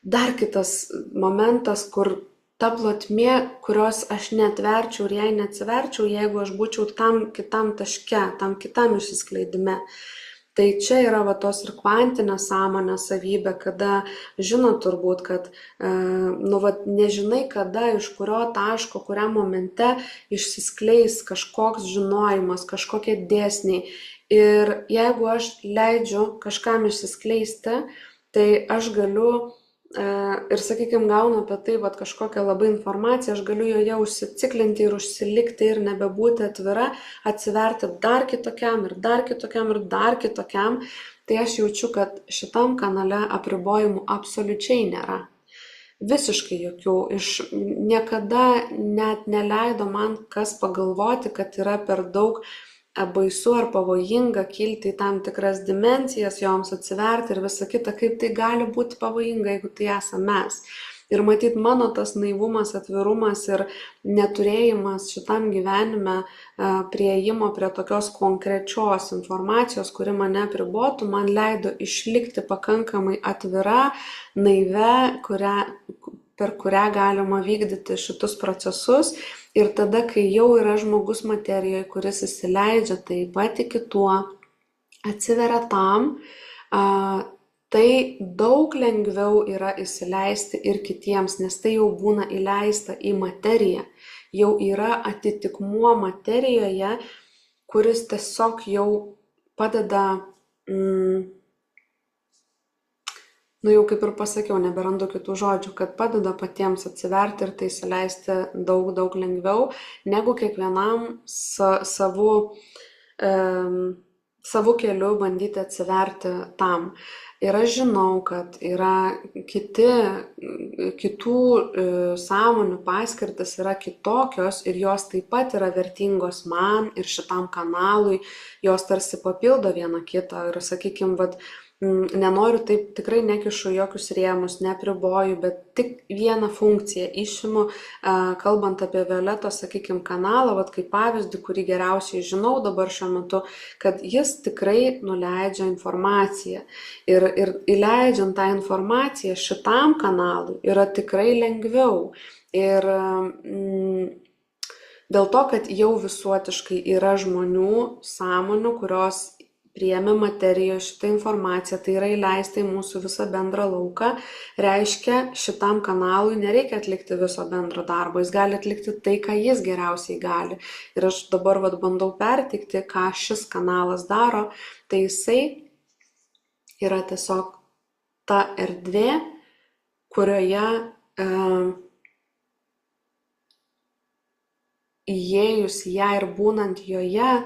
dar kitas momentas, kur ta plotmė, kurios aš neatverčiau ir jai neatsiverčiau, jeigu aš būčiau tam kitam taške, tam kitam išsiskleidime. Tai čia yra tos ir kvantinės sąmonės savybė, kada žinot turbūt, kad nežinai kada, iš kurio taško, kuriam momente išsiskleis kažkoks žinojimas, kažkokie dėsniai. Ir jeigu aš leidžiu kažkam išsiskleisti, tai aš galiu ir, sakykime, gaunu apie tai kažkokią labai informaciją, aš galiu joje užsiciklinti ir užsilikti ir nebebūti atvira, atsiverti dar kitokiam ir dar kitokiam ir dar kitokiam. Tai aš jaučiu, kad šitam kanale apribojimų absoliučiai nėra. Visiškai jokių. Niekada net neleido man kas pagalvoti, kad yra per daug baisu ar pavojinga kilti į tam tikras dimensijas, joms atsiverti ir visa kita, kaip tai gali būti pavojinga, jeigu tai esame mes. Ir matyt, mano tas naivumas, atvirumas ir neturėjimas šitam gyvenime prieimo prie tokios konkrečios informacijos, kuri mane apribotų, man leido išlikti pakankamai atvira, naive, per kurią galima vykdyti šitus procesus. Ir tada, kai jau yra žmogus materijoje, kuris įsileidžia, tai patiki tuo, atsiveria tam, tai daug lengviau yra įsileisti ir kitiems, nes tai jau būna įleista į materiją. Jau yra atitikmuo materijoje, kuris tiesiog jau padeda, jau kaip ir pasakiau, neberandu kitų žodžių, kad padeda patiems atsiverti ir tai įsileisti daug, daug lengviau, negu kiekvienam savu keliu bandyti atsiverti tam. Ir aš žinau, kad yra kitų sąmonių paskirtis yra kitokios ir jos taip pat yra vertingos man ir šitam kanalui, jos tarsi papildo vieną kitą ir, sakykime, nenoriu taip, tikrai nekišu jokius rėmus, neapriboju, bet tik vieną funkciją išimu, kalbant apie Violetos, sakykime, kanalą, kaip pavyzdį, kurį geriausiai žinau dabar šiuo metu, kad jis tikrai nuleidžia informaciją. Ir įleidžiant tą informaciją šitam kanalui yra tikrai lengviau. Ir dėl to, kad jau visuotiškai yra žmonių sąmonių, kurios priėmė materijoje šitą informaciją, tai yra įleista į mūsų visą bendrą lauką, reiškia, šitam kanalui nereikia atlikti viso bendro darbo, jis gali atlikti tai, ką jis geriausiai gali. Ir aš dabar bandau perteikti, ką šis kanalas daro, tai jisai yra tiesiog ta erdvė, kurioje įėjus ją ir būnant joje,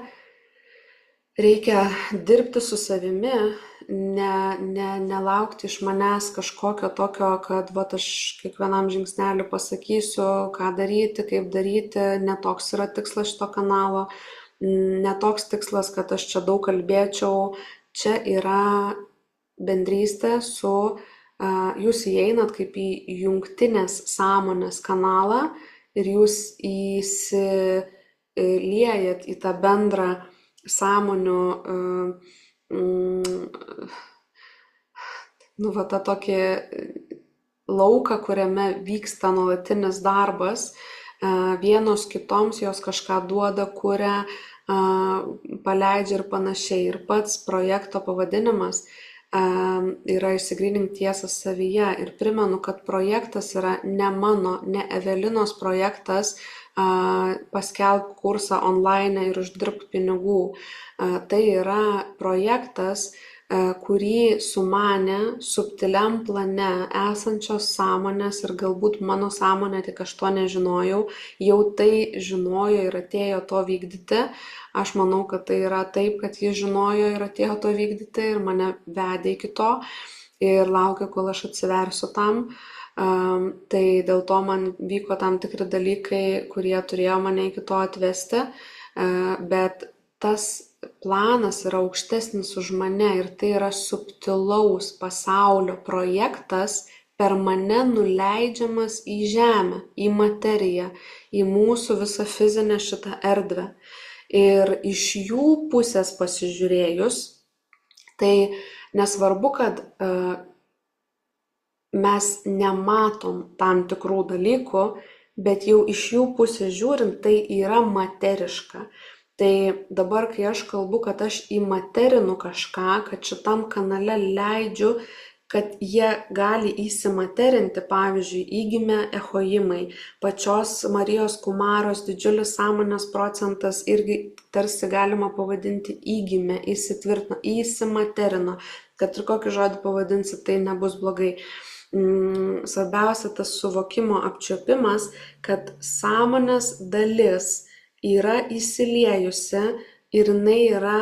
reikia dirbti su savimi, nelaukti iš manęs kažkokio tokio, kad aš kiekvienam žingsneliu pasakysiu, ką daryti, kaip daryti. Netoks yra tikslas šito kanalo, netoks tikslas, kad aš čia daug kalbėčiau. Čia yra bendrystė su, jūs įeinat kaip į jungtinės sąmonės kanalą ir jūs įsiliejat į tą bendrą sąmonių, tą tokį lauką, kuriame vyksta nuolatinis darbas, vienos kitoms jos kažką duoda, kuria, paleidžia ir panašiai. Ir pats projekto pavadinimas yra išsigrynink tiesą savyje. Ir primenu, kad projektas yra ne mano, ne Evelinos projektas paskelbk kursą online ir uždirbk pinigų. Tai yra projektas, kurį sumanė subtiliam plane esančios sąmonės ir galbūt mano sąmonė, tik aš to nežinojau, jau tai žinojo ir atėjo to vykdyti. Aš manau, kad tai yra taip, kad jis žinojo ir atėjo to vykdyti ir mane vedė iki to ir laukia, kol aš atsiversiu tam. Tai dėl to man vyko tam tikri dalykai, kurie turėjo mane iki to atvesti, bet tas planas yra aukštesnis už mane ir tai yra subtilaus pasaulio projektas per mane nuleidžiamas į žemę, į materiją, į mūsų visą fizinę šitą erdvę. Ir iš jų pusės pasižiūrėjus, tai nesvarbu, kad mes nematom tam tikrų dalykų, bet jau iš jų pusės žiūrint, tai yra materiška. Tai dabar, kai aš kalbu, kad aš įmaterinu kažką, kad šitam kanale leidžiu, kad jie gali įsimaterinti, pavyzdžiui, įgimė echoimai, pačios Marijos Kumaros didžiulis sąmonės procentas irgi tarsi galima pavadinti įgimė, įsitvirtino, įsimaterino, kad ir kokį žodį pavadinsi, tai nebus blogai. Svarbiausia tas suvokimo apčiuopimas, kad sąmonės dalis yra įsiliejusi ir jinai yra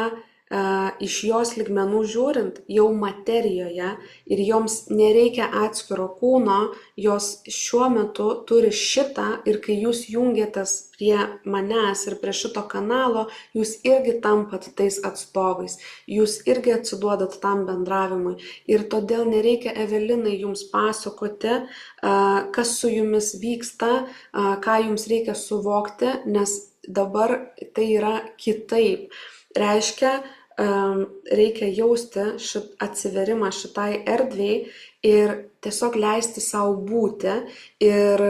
iš jos lygmenų žiūrint jau materijoje ir joms nereikia atskiro kūno, jos šiuo metu turi šitą ir kai jūs jungiatės prie manęs ir prie šito kanalo, jūs irgi tampat tais atstovais, jūs irgi atsiduodat tam bendravimui ir todėl nereikia Evelinai jums pasakoti, kas su jumis vyksta, ką jums reikia suvokti, nes dabar tai yra kitaip. Reiškia, reikia jausti atsiverimą šitai erdvei ir tiesiog leisti savo būti ir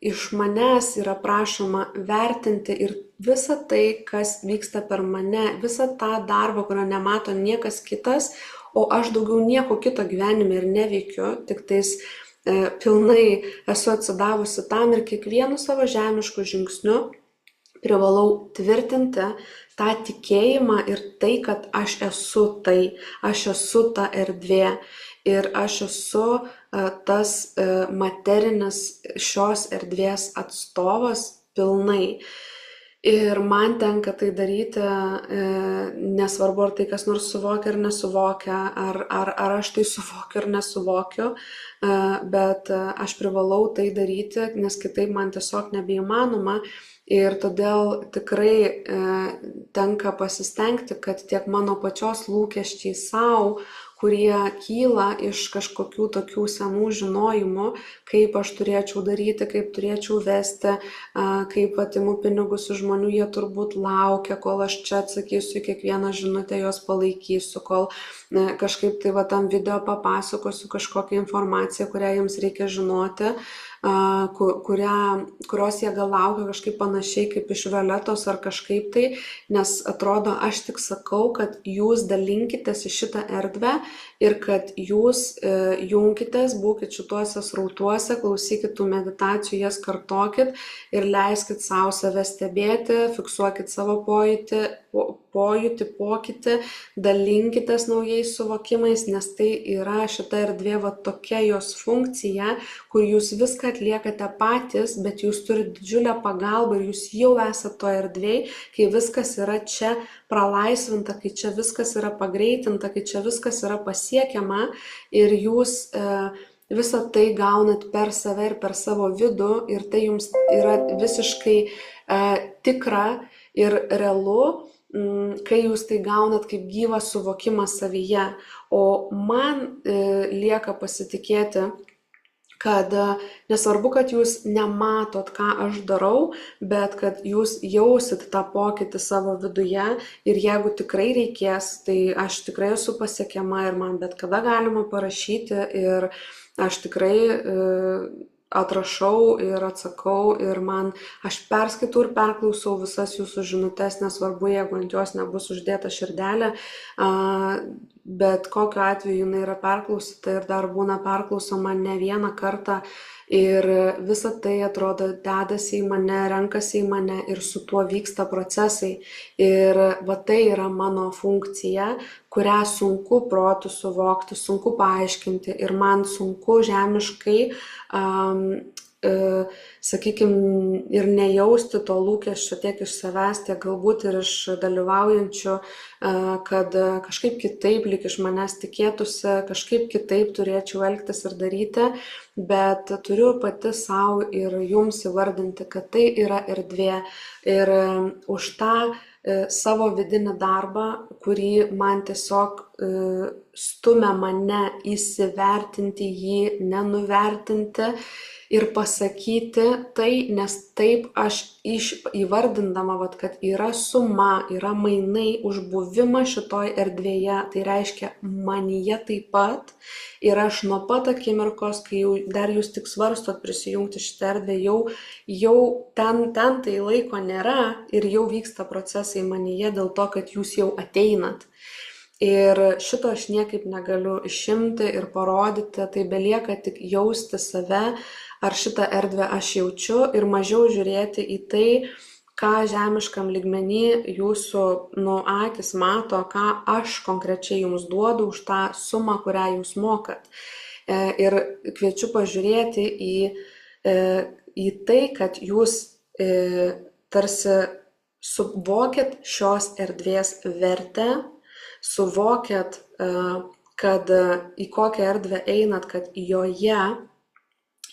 iš manęs yra prašoma vertinti ir visą tai, kas vyksta per mane, visą tą darbą, kurio nemato niekas kitas, o aš daugiau nieko kito gyvenime ir neveikiu, tik tais pilnai esu atsidavusi tam ir kiekvienu savo žemišku žingsniu privalau tvirtinti tą tikėjimą ir tai, kad aš esu tai, aš esu ta erdvė ir aš esu tas materinis šios erdvės atstovas pilnai. Ir man tenka tai daryti, nesvarbu, ar tai kas nors suvokia ar nesuvokia, ar aš tai suvokiu ar nesuvokiu, bet aš privalau tai daryti, nes kitaip man tiesiog nebeįmanoma. Ir todėl tikrai tenka pasistengti, kad tiek mano pačios lūkesčiai savo, kurie kyla iš kažkokių tokių senų žinojimų, kaip aš turėčiau daryti, kaip turėčiau vesti, kaip atimu pinigus iš žmonių, jie turbūt laukia, kol aš čia atsakysiu į kiekvieną žinutę, jos palaikysiu, kol kažkaip tai tam video papasakosiu kažkokią informaciją, kurią jums reikia žinoti, kurios jie gal laukia kažkaip panašiai kaip iš Violetos ar kažkaip tai, nes atrodo, aš tik sakau, kad jūs dalinkitės į šitą erdvę ir kad jūs junkitės, būkit šituose srautuose, klausykit tų meditacijų, jas kartokit ir leiskit savo save stebėti, fiksuokit savo pojūtį, pokytį, dalinkitės naujais suvokimais, nes tai yra šita erdvė tokia jos funkcija, kur jūs viską atliekate patys, bet jūs turite didžiulę pagalbą ir jūs jau esate to erdvėj, kai viskas yra čia pralaisvinta, kai čia viskas yra pagreitinta, kai čia viskas yra pasiekiama ir jūs visą tai gaunat per save ir per savo vidų ir tai jums yra visiškai tikra ir realu, kai jūs tai gaunat kaip gyvą suvokimą savyje. O man lieka pasitikėti, kad nesvarbu, kad jūs nematot, ką aš darau, bet kad jūs jausit tą pokytį savo viduje ir jeigu tikrai reikės, tai aš tikrai esu pasiekiama ir man bet kada galima parašyti ir aš tikrai atrašau ir atsakau ir aš perskaitau ir perklausau visas jūsų žinutes, nesvarbu, jeigu ant jos nebus uždėta širdelė, bet kokiu atveju jinai yra perklausyta ir dar būna perklausoma ne vieną kartą ir visa tai atrodo dedasi į mane, renkasi į mane ir su tuo vyksta procesai. Ir va tai yra mano funkcija, kurią sunku protu suvokti, sunku paaiškinti ir man sunku žemiškai sakykime, ir nejausti to lūkesčio tiek iš savęs, tiek galbūt ir iš dalyvaujančių, kad kažkaip kitaip lyg iš manęs tikėtųsi, kažkaip kitaip turėčiau elgtis ir daryti, bet turiu pati savo ir jums įvardinti, kad tai yra erdvė ir už tą savo vidinį darbą, kurį man tiesiog stumia mane įsivertinti jį, nenuvertinti ir pasakyti tai, nes taip aš įvardindama, kad yra suma, yra mainai už buvimą šitoj erdvėje, tai reiškia manyje taip pat ir aš nuo pat akimirkos, kai dar jūs tik svarstot prisijungti šitą erdvę, jau ten tai laiko nėra ir jau vyksta procesai manyje dėl to, kad jūs jau ateinat. Ir šito aš niekaip negaliu išimti ir parodyti, tai belieka tik jausti save, ar šitą erdvę aš jaučiu ir mažiau žiūrėti į tai, ką žemiškam lygmenį jūsų akis mato, ką aš konkrečiai jums duodu už tą sumą, kurią jūs mokat. Ir kviečiu pažiūrėti į tai, kad jūs tarsi suvokėt šios erdvės vertę, suvokėt, kad į kokią erdvę einat, kad joje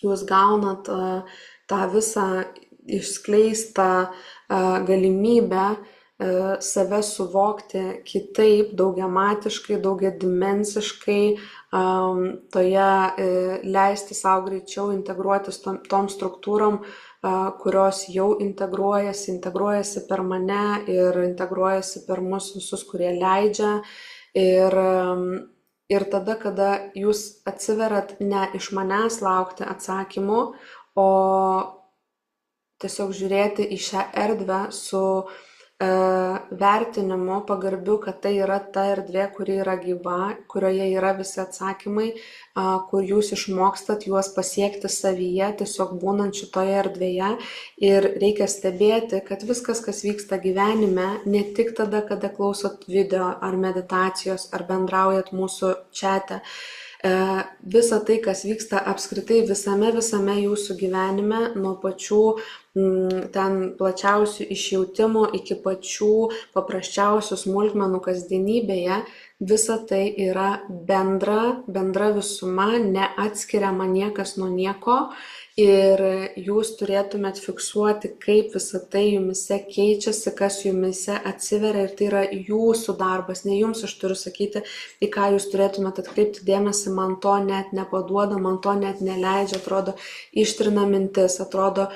jūs gaunat tą visą išskleistą galimybę save suvokti kitaip, daugiamatiškai, daugiadimensiškai, toje leisti savo greičiau integruotis tom struktūrom, kurios jau integruojasi per mane ir integruojasi per mus visus, kurie leidžia. Ir tada, kada jūs atsiverat ne iš manęs laukti atsakymų, o tiesiog žiūrėti į šią erdvę su vertinimu, pagarbiu, kad tai yra ta erdvė, kuri yra gyva, kurioje yra visi atsakymai, kur jūs išmokstat juos pasiekti savyje, tiesiog būnant šitoje erdvėje. Ir reikia stebėti, kad viskas, kas vyksta gyvenime, ne tik tada, kada klausot video ar meditacijos, ar bendraujat mūsų čate, visa tai, kas vyksta apskritai visame jūsų gyvenime, nuo pačių ten plačiausių išjautimų iki pačių paprasčiausių smulkmenų kasdienybėje, visa tai yra bendra visuma, neatskiriama niekas nuo nieko ir jūs turėtumėt fiksuoti, kaip visa tai jumise keičiasi, kas jumise atsiveria ir tai yra jūsų darbas, ne jums aš turiu sakyti, į ką jūs turėtumėt atkreipti dėmesį, man to net nepaduoda, man to net neleidžia, atrodo ištrina mintis, atrodo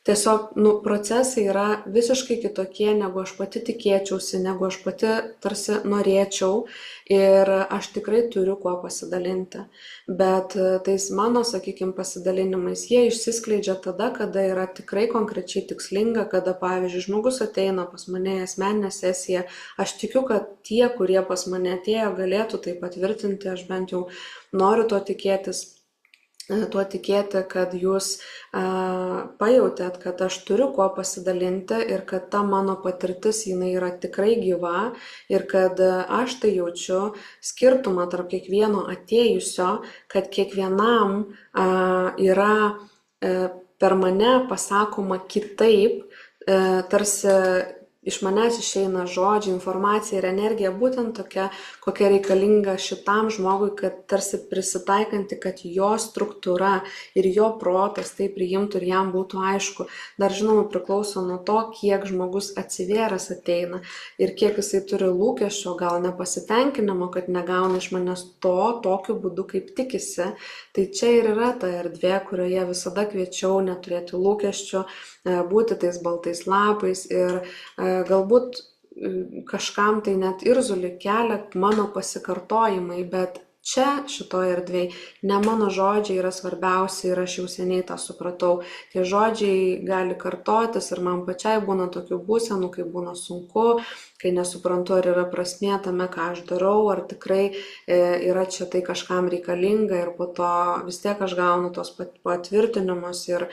tiesiog procesai yra visiškai kitokie, negu aš pati tikėčiausi, negu aš pati tarsi norėčiau ir aš tikrai turiu kuo pasidalinti. Bet tais mano, sakykime, pasidalinimais, jie išsiskleidžia tada, kada yra tikrai konkrečiai tikslinga, kada, pavyzdžiui, žmogus ateina pas mane į asmeninę sesiją. Aš tikiu, kad tie, kurie pas mane atėjo, galėtų tai patvirtinti, aš bent jau noriu tuo tikėti, kad jūs pajautėt, kad aš turiu kuo pasidalinti ir kad ta mano patirtis jinai yra tikrai gyva ir kad aš tai jaučiu skirtumą tarp kiekvieno atėjusio, kad kiekvienam yra per mane pasakoma kitaip, tarsi iš manęs išeina žodžiai, informacija ir energija būtent tokia, kokia reikalinga šitam žmogui, kad tarsi prisitaikanti, kad jo struktūra ir jo protas tai priimtų ir jam būtų aišku. Dar žinoma priklauso nuo to, kiek žmogus atsivėręs ateina ir kiek jisai turi lūkesčio, gal nepasitenkinimo, kad negauna iš manęs tokiu būdu, kaip tikisi. Tai čia ir yra ta erdvė, kurioje visada kviečiau neturėti lūkesčių, būti tais baltais lapais ir galbūt kažkam tai net irzulį kelia mano pasikartojimai, bet čia šitoje erdvėje ne mano žodžiai yra svarbiausi ir aš jau seniai tą supratau. Tie žodžiai gali kartotis ir man pačiai būna tokių būsenų, kai būna sunku, kai nesuprantu, ar yra prasmė tame, ką aš darau, ar tikrai yra čia tai kažkam reikalinga ir po to vis tiek aš gaunu tos patvirtinimus ir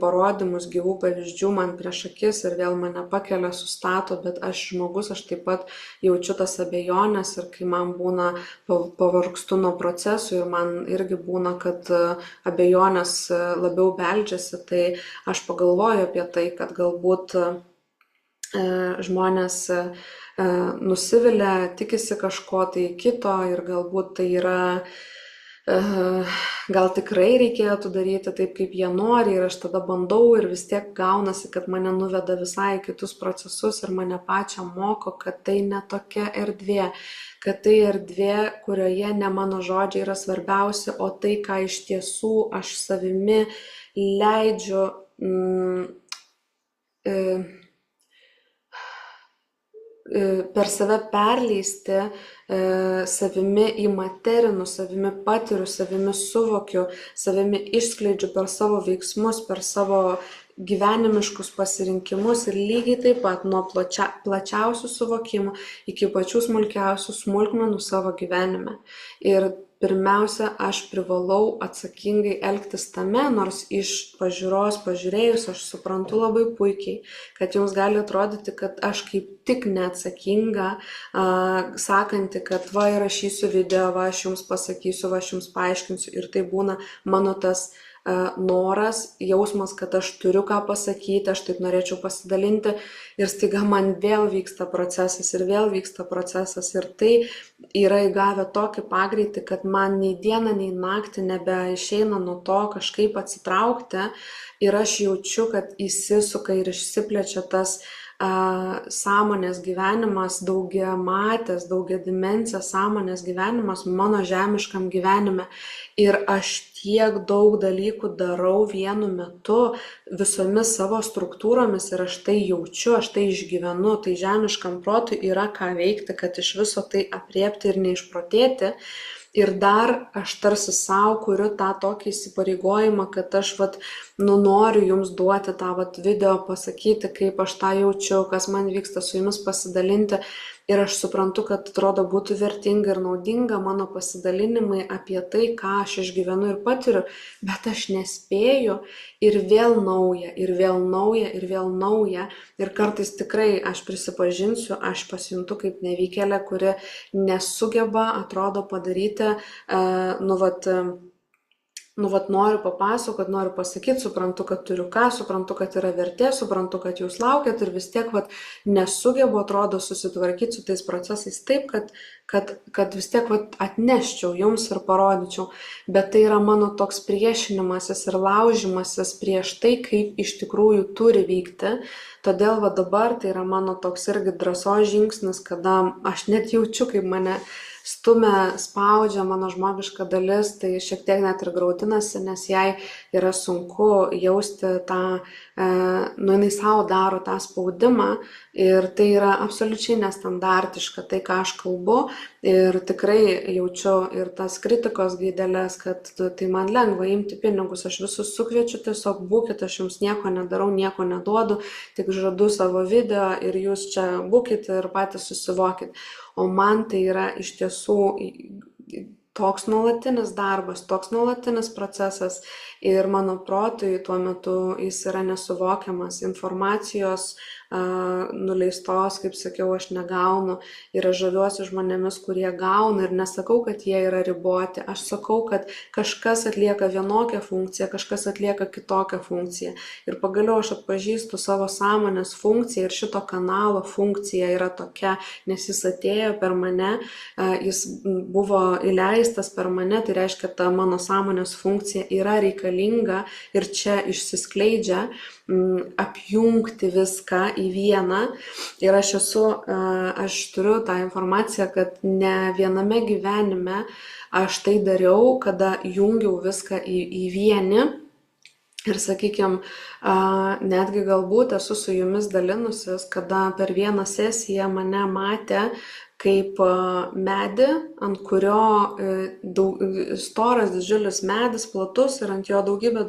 parodymus gyvų pavyzdžių man prieš akis ir vėl mane pakelia, sustato, bet aš žmogus, aš taip pat jaučiu tas abejonės ir kai man būna pavargstu nuo procesų ir man irgi būna, kad abejonės labiau beldžiasi, tai aš pagalvoju apie tai, kad galbūt žmonės nusivilia, tikisi kažko tai kito ir galbūt tai yra gal tikrai reikėtų daryti taip, kaip jie nori ir aš tada bandau ir vis tiek gaunasi, kad mane nuveda visai kitus procesus ir mane pačią moko, kad tai ne tokia erdvė, kad tai erdvė, kurioje ne mano žodžiai yra svarbiausi, o tai, ką iš tiesų aš savimi leidžiu per save perleisti, savimi įmaterinu, savimi patiriu, savimi suvokiu, savimi išskleidžiu per savo veiksmus, per savo gyvenimiškus pasirinkimus ir lygiai taip pat nuo plačiausių suvokimų iki pačių smulkiausių smulkmenų savo gyvenime. Ir pirmiausia, aš privalau atsakingai elgtis tame, nors iš pažiūros pažiūrėjus aš suprantu labai puikiai, kad jums gali atrodyti, kad aš kaip tik neatsakinga, sakanti, kad va įrašysiu video, va aš jums pasakysiu, va aš jums paaiškinsiu ir tai būna mano tas noras, jausmas, kad aš turiu ką pasakyti, aš taip norėčiau pasidalinti ir staiga man vėl vyksta procesas ir vėl vyksta procesas ir tai yra įgavę tokį pagreitį, kad man nei dieną, nei naktį nebeišeina nuo to kažkaip atsitraukti ir aš jaučiu, kad įsisuka ir išsiplečia tas sąmonės gyvenimas, daugiamatės, daugiadimensės sąmonės gyvenimas mano žemiškam gyvenime. Ir aš tiek daug dalykų darau vienu metu visomis savo struktūromis ir aš tai jaučiu, aš tai išgyvenu, tai žemiškam protui yra ką veikti, kad iš viso tai apriepti ir neišprotėti. Ir dar aš tarsi savo kuriu tą tokį įsipareigojimą, kad aš noriu jums duoti tą video, pasakyti, kaip aš tą jaučiu, kas man vyksta, su jumis pasidalinti. Ir aš suprantu, kad atrodo būtų vertinga ir naudinga mano pasidalinimai apie tai, ką aš išgyvenu ir patiriu, bet aš nespėju ir vėl nauja, ir vėl nauja, ir vėl nauja. Ir kartais tikrai aš prisipažinsiu, aš pasijuntu kaip nevykėlė, kuri nesugeba, atrodo, padaryti, noriu papasakoti, noriu pasakyti, suprantu, kad turiu ką, suprantu, kad yra vertė, suprantu, kad jūs laukiat ir vis tiek nesugebu, atrodo, susitvarkyti su tais procesais taip, kad vis tiek atneščiau jums ir parodyčiau. Bet tai yra mano toks priešinimasis ir laužimasis prieš tai, kaip iš tikrųjų turi vykti. Todėl dabar tai yra mano toks irgi drąsos žingsnis, kada aš net jaučiu, kaip mane stumia, spaudžia mano žmogiška dalis, tai šiek tiek net ir graudinasi, nes jai yra sunku jausti tą, jinai savo daro tą spaudimą ir tai yra absoliučiai nestandartiška, tai ką aš kalbu ir tikrai jaučiu ir tas kritikos gaideles, kad tai man lengva imti pinigus, aš visus sukviečiu, tiesiog būkite, aš jums nieko nedarau, nieko neduodu, tik žadu savo video ir jūs čia būkite ir patys susivokit. O man tai yra iš tiesų toks nuolatinis darbas, toks nuolatinis procesas ir mano protui tuo metu jis yra nesuvokiamas. Informacijos nuleistos, kaip sakiau, aš negaunu ir aš žaviuosi žmonėmis, kurie gauna ir nesakau, kad jie yra riboti. Aš sakau, kad kažkas atlieka vienokią funkciją, kažkas atlieka kitokią funkciją. Ir pagaliau aš atpažįstu savo sąmonės funkciją ir šito kanalo funkcija yra tokia, nes jis atėjo per mane, jis buvo įleistas per mane, tai reiškia, ta mano sąmonės funkcija yra reikalinga ir čia išsiskleidžia apjungti viską į vieną ir aš turiu tą informaciją, kad ne viename gyvenime aš tai dariau, kada jungiau viską į vienį ir, sakykime, netgi galbūt esu su jumis dalinusis, kada per vieną sesiją mane matė, kaip medį, ant kurio storas didžiulis medis, platus ir ant jo daugybė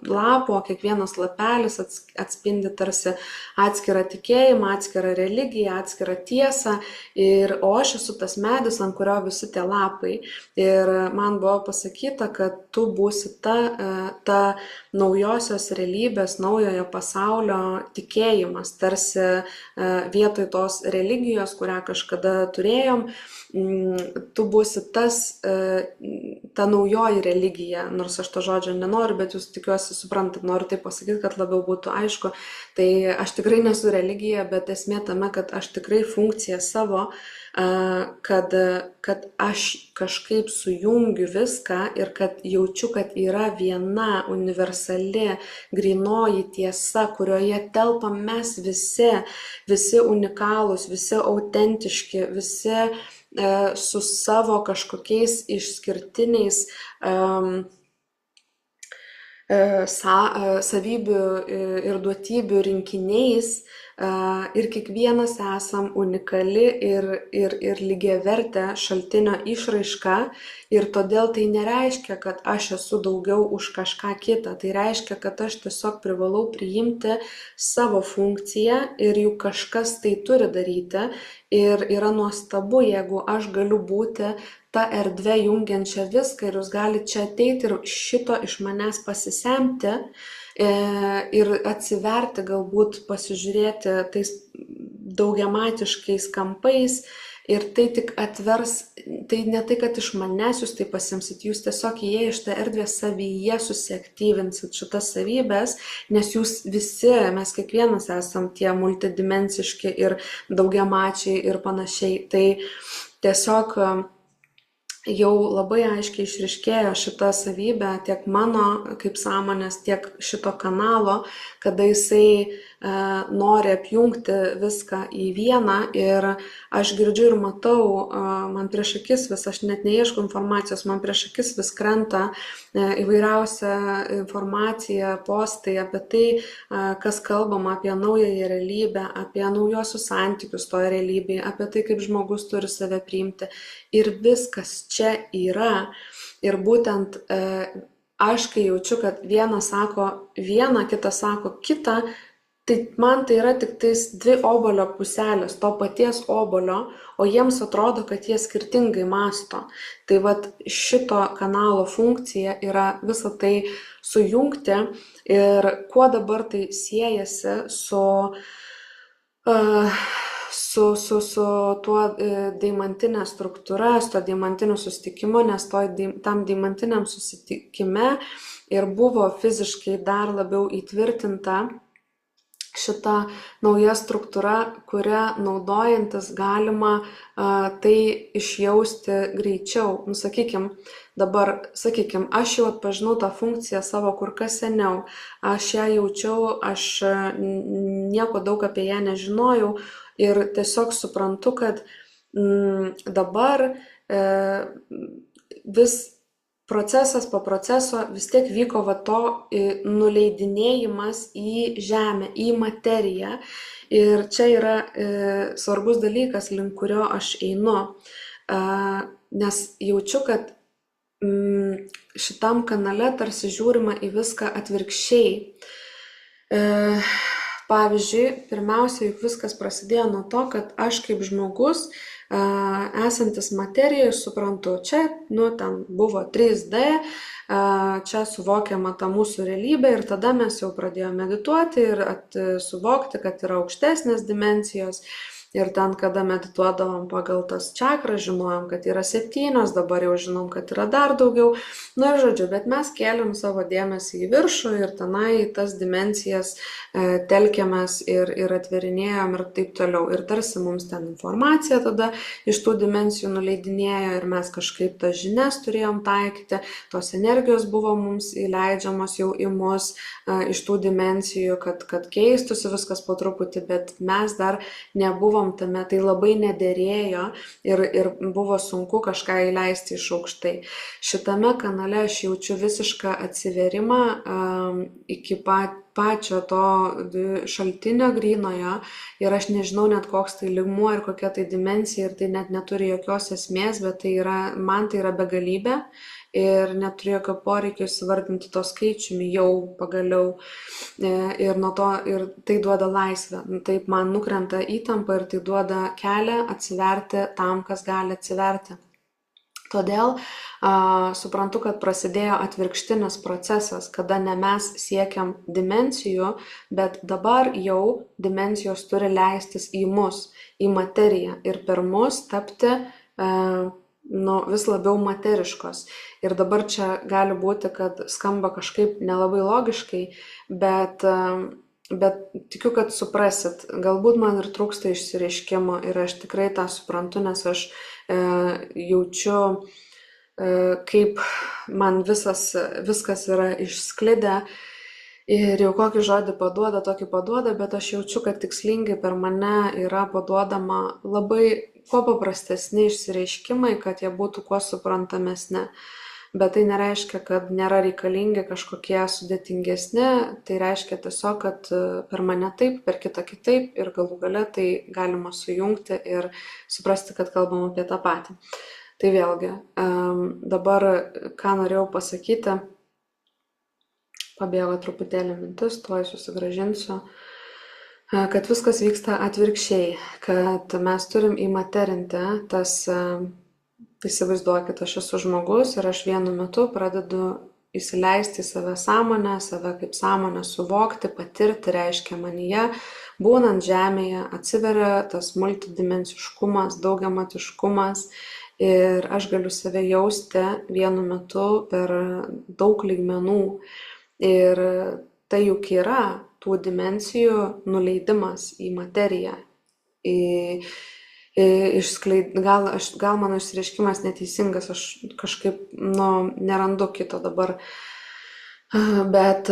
lapų, o kiekvienas lapelis atspindi tarsi atskirą tikėjimą, atskirą religiją, atskirą tiesą. O aš esu tas medis, ant kurio visi tie lapai. Ir man buvo pasakyta, kad tu būsi ta naujosios realybės, naujojo pasaulio tikėjimas, tarsi vietoj tos religijos, kurią kažkada turėjom, tu būsi ta naujoji religija, nors aš to žodžio nenoriu, bet jūs tikiuosi suprantat, noriu tai pasakyti, kad labiau būtų aišku. Tai aš tikrai nesu religija, bet esmė tame, kad aš tikrai funkciją savo, kad aš kažkaip sujungiu viską ir kad jaučiu, kad yra viena universali, grynoji tiesa, kurioje telpam mes visi unikalūs, visi autentiški, visi su savo kažkokiais išskirtiniais savybių ir duotybių rinkiniais, ir kiekvienas esam unikali ir lygiavertė šaltinio išraiška, ir todėl tai nereiškia, kad aš esu daugiau už kažką kitą, tai reiškia, kad aš tiesiog privalau priimti savo funkciją ir juk kažkas tai turi daryti, ir yra nuostabu, jeigu aš galiu būti ta erdvė jungiančia viską ir jūs galite čia ateiti ir šito iš manęs pasisemti ir atsiverti, galbūt pasižiūrėti tais daugiamatiškais kampais, ir tai tik atvers, tai ne tai, kad iš manęs jūs tai pasimsit, jūs tiesiog įėję iš tą erdvę savyje susiaktyvinsit šitas savybės, nes jūs visi, mes kiekvienas esam tie multidimensiški ir daugiamačiai ir panašiai, tai tiesiog jau labai aiškiai išryškėjo šita savybė tiek mano kaip sąmonės, tiek šito kanalo, kada jisai nori apjungti viską į vieną, ir aš girdžiu ir matau, man prieš akis vis, aš net neieškau informacijos, man prieš akis vis krenta įvairiausia informacija, postai apie tai, kas kalbama apie naująją realybę, apie naujosius santykius toje realybėje, apie tai, kaip žmogus turi save priimti, ir viskas čia yra. Ir būtent aš, kai jaučiu, kad vienas sako vieną, kitas sako kitą, tai man tai yra tik tais dvi obuolio puselės, to paties obuolio, o jiems atrodo, kad jie skirtingai mąsto. Tai vat šito kanalo funkcija yra visą tai sujungti, ir kuo dabar tai siejasi su tuo deimantinė struktūra, su tuo deimantiniu susitikimu, nes tam deimantiniam susitikime ir buvo fiziškai dar labiau įtvirtinta šita nauja struktūra, kurią naudojantis galima tai išjausti greičiau. Sakykim, aš jau atpažinau tą funkciją savo kur kas seniau, aš ją jaučiau, aš nieko daug apie ją nežinojau, ir tiesiog suprantu, kad dabar vis procesas po proceso vis tiek vyko va to nuleidinėjimas į žemę, į materiją. Ir čia yra svarbus dalykas, link kurio aš einu, nes jaučiu, kad šitam kanale tarsi žiūrima į viską atvirkščiai. Pavyzdžiui, pirmiausia, juk viskas prasidėjo nuo to, kad aš kaip žmogus, esantis materijoje, suprantu, čia, ten buvo 3D, čia suvokiama ta mūsų realybė, ir tada mes jau pradėjome medituoti ir suvokti, kad yra aukštesnės dimensijos. Ir ten, kada medituodavom pagal tas čakras, žinojom, kad yra 7, dabar jau žinom, kad yra dar daugiau. Ir žodžiu, bet mes kėlėm savo dėmesį į viršų ir tenai tas dimensijas telkėmės ir atverinėjom ir taip toliau. Ir tarsi mums ten informacija tada iš tų dimensijų nuleidinėjo ir mes kažkaip tas žinias turėjom taikyti, tos energijos buvo mums įleidžiamos jau į mus iš tų dimensijų, kad keistųsi viskas po truputį, bet mes dar nebuvom tame, tai labai nederėjo ir buvo sunku kažką įleisti iš aukštai. Šitame kanale aš jaučiu visišką atsiverimą iki pat pačio to šaltinio grynojo ir aš nežinau net koks tai lygmuo ir kokia tai dimensija ir tai net neturi jokios esmės, bet man tai yra begalybė ir neturiu jokio poreikio įsivardinti to skaičiumi jau pagaliau ir nuo to ir tai duoda laisvę. Taip man nukrenta įtampa ir tai duoda kelią atsiverti tam, kas gali atsiverti. Todėl suprantu, kad prasidėjo atvirkštinis procesas, kada ne mes siekiam dimensijų, bet dabar jau dimensijos turi leistis į mus, į materiją ir per mus tapti vis labiau materiškos. Ir dabar čia gali būti, kad skamba kažkaip nelabai logiškai, bet tikiu, kad suprasit. Galbūt man ir trūksta išsireiškimo ir aš tikrai tą suprantu, nes aš jaučiu, kaip man viskas yra išsklidę ir jau kokį žodį paduoda, tokį paduoda, bet aš jaučiu, kad tikslingai per mane yra paduodama labai kuo paprastesni išsireiškimai, kad jie būtų kuo suprantamesni. Bet tai nereiškia, kad nėra reikalingi kažkokie sudėtingesni, tai reiškia tiesiog, kad per mane taip, per kitą kitaip ir galų gale tai galima sujungti ir suprasti, kad kalbam apie tą patį. Tai vėlgi, dabar ką norėjau pasakyti, pabėgo truputėlį mintis, tuoj susigrąžinsiu, kad viskas vyksta atvirkščiai, kad mes turim įmaterinti tas, įsivaizduokit, aš esu žmogus ir aš vienu metu pradedu įsileisti į save sąmonę, save kaip sąmonę suvokti, patirti, reiškia manyje, būnant žemėje, atsiveria tas multidimensiškumas, daugiamatiškumas ir aš galiu save jausti vienu metu per daug lygmenų. Ir tai juk yra tų dimensijų nuleidimas į materiją. Gal mano išsireiškimas neteisingas, aš kažkaip nerandu kito dabar, bet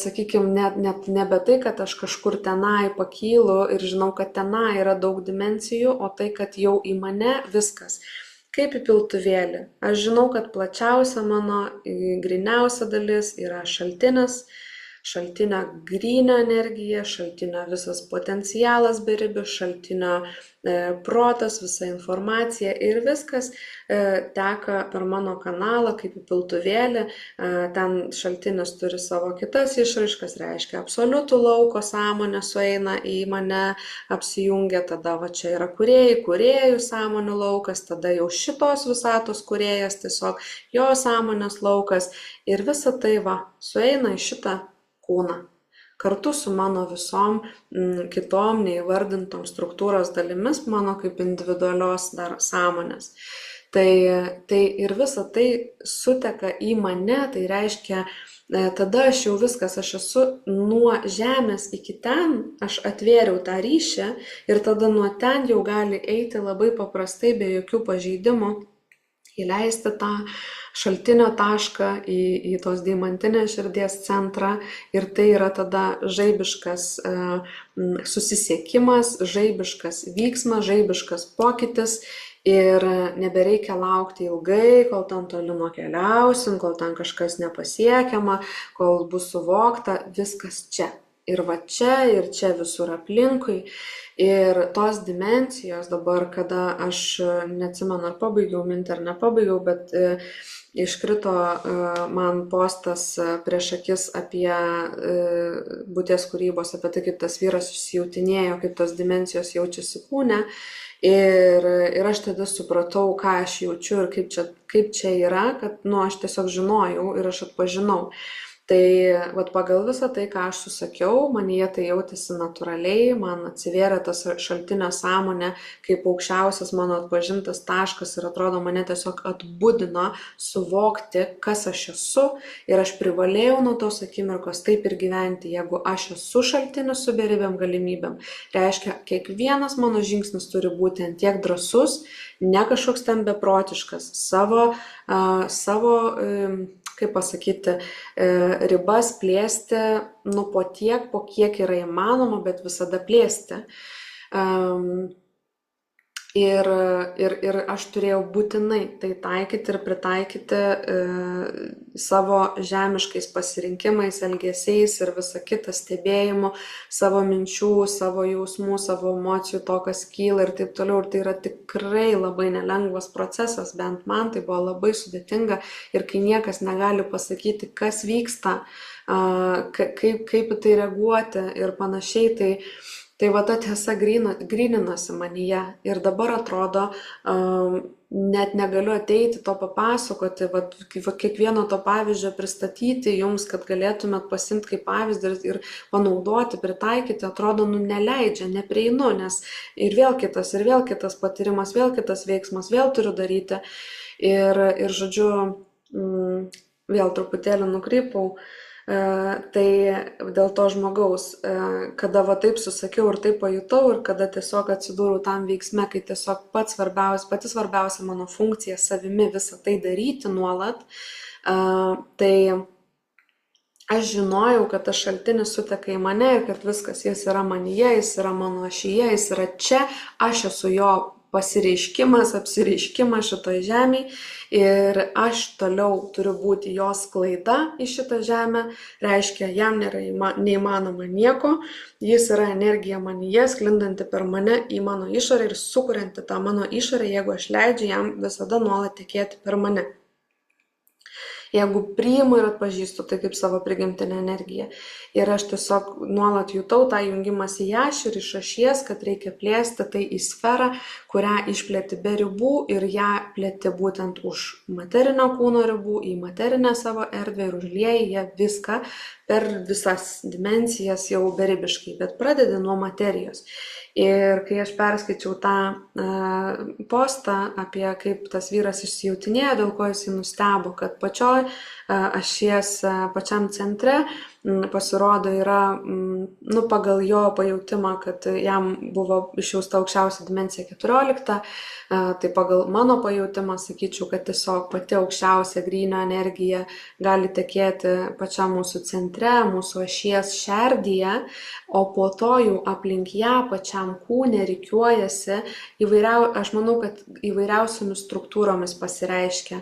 sakykime, net nebe tai, kad aš kažkur tenai pakylu ir žinau, kad tenai yra daug dimensijų, o tai, kad jau į mane viskas. Kaip į piltuvėlį. Aš žinau, kad plačiausia mano gryniausia dalis yra šaltinis, šaltinio grynio energija, šaltinio visas potencialas beribis, šaltinio protas, visa informacija ir viskas teka per mano kanalą kaip į piltuvėlį. Ten šaltinis turi savo kitas išraiškas, reiškia absoliutų lauko sąmonę sueina į mane, apsijungia, tada va čia yra kūrėjų sąmonių laukas, tada jau šitos visatos kūrėjas, tiesiog jo sąmonės laukas ir visa tai va sueina į šitą kūną. Kartu su mano visom kitom neįvardintom struktūros dalimis, mano kaip individualios dar sąmonės. Tai ir visa tai suteka į mane, tai reiškia, tada aš jau viskas, aš esu nuo žemės iki ten, aš atvėriau tą ryšį ir tada nuo ten jau gali eiti labai paprastai, be jokių pažeidimų, įleisti tą šaltinio tašką į tos deimantinės širdies centrą ir tai yra tada žaibiškas susisiekimas, žaibiškas vyksmas, žaibiškas pokytis ir nebereikia laukti ilgai, kol ten toli nukeliausim, kol ten kažkas nepasiekiama, kol bus suvokta, viskas čia. Ir va čia, ir čia visur aplinkui. Ir tos dimensijos dabar, kada aš neatsimenu, ar pabaigiau mintį, ar nepabaigiau, bet iškrito man postas prieš akis apie būties kūrybos, apie tai, kaip tas vyras susijautinėjo, kaip tos dimensijos jaučiasi kūne. Ir aš tada supratau, ką aš jaučiu ir kaip čia yra, kad aš tiesiog žinojau ir aš atpažinau. Tai pagal visą tai, ką aš susakiau, manyje tai jautėsi natūraliai, man atsivėrė tas šaltinio sąmonė kaip aukščiausias mano atpažintas taškas ir atrodo mane tiesiog atbudino suvokti, kas aš esu ir aš privalėjau nuo tos akimirkos taip ir gyventi. Jeigu aš esu šaltinis su beribėm galimybėm, reiškia, kiekvienas mano žingsnis turi būti ant tiek drąsus, ne kažkoks ten beprotiškas, savo kaip pasakyti, ribas plėsti, po tiek, po kiek yra įmanoma, bet visada plėsti. Ir aš turėjau būtinai tai taikyti ir pritaikyti savo žemiškais pasirinkimais, elgesiais ir visą kitą stebėjimu, savo minčių, savo jausmų, savo emocijų, to, kas kyla ir taip toliau. Ir tai yra tikrai labai nelengvas procesas, bent man tai buvo labai sudėtinga ir kai niekas negali pasakyti, kas vyksta, kaip į tai reaguoti ir panašiai, tai va ta tiesa gryninosi manyje ir dabar atrodo, net negaliu ateiti to papasakoti, va kiekvieno to pavyzdžio pristatyti jums, kad galėtumėt pasimti kaip pavyzdį ir panaudoti, pritaikyti, atrodo, neleidžia, neprieinu, nes ir vėl kitas patyrimas, vėl kitas veiksmas, vėl turiu daryti. Ir žodžiu, vėl truputėlį nukrypau. Tai dėl to žmogaus, kada va taip susakiau ir taip pajutau ir kada tiesiog atsidūriau tam veiksme, kai tiesiog pati svarbiausia mano funkcija savimi visą tai daryti nuolat, tai aš žinojau, kad tas šaltinis suteka į mane ir kad viskas, jis yra manyje, jis yra mano ašyje, jis yra čia, aš esu jo pasireiškimas, apsireiškimas šitoj žemėj ir aš toliau turiu būti jos sklaida į šitą žemę, reiškia, jam nėra neįmanoma nieko, jis yra energija manyje, sklindanti per mane į mano išorę ir sukurianti tą mano išorę, jeigu aš leidžiu jam visada nuolat tekėti per mane. Jeigu priimu ir atpažįstu tai kaip savo prigimtinę energiją. Ir aš tiesiog nuolat jutau tą jungimąsi į aš ir iš ašies, kad reikia plėsti tai į sferą, kurią išplėti be ribų ir ją plėti būtent už materinio kūno ribų, į materinę savo erdvę ir užlieji ją viską per visas dimensijas jau beribiškai, bet pradedi nuo materijos. Ir kai aš perskaičiau tą postą apie kaip tas vyras išsijautinėjo, dėl ko jis nustebo, kad pačioj ašies pačiam centre pasirodo yra, pagal jo pajautimą, kad jam buvo išjausta aukščiausia dimensija 14, tai pagal mano pajautimą sakyčiau, kad tiesiog pati aukščiausia grynio energija gali tekėti pačiam mūsų centre, mūsų ašies šerdyje, o po to jau aplink ją pačiam kūne rikiuojasi aš manau, kad įvairiausiomis struktūromis pasireiškia.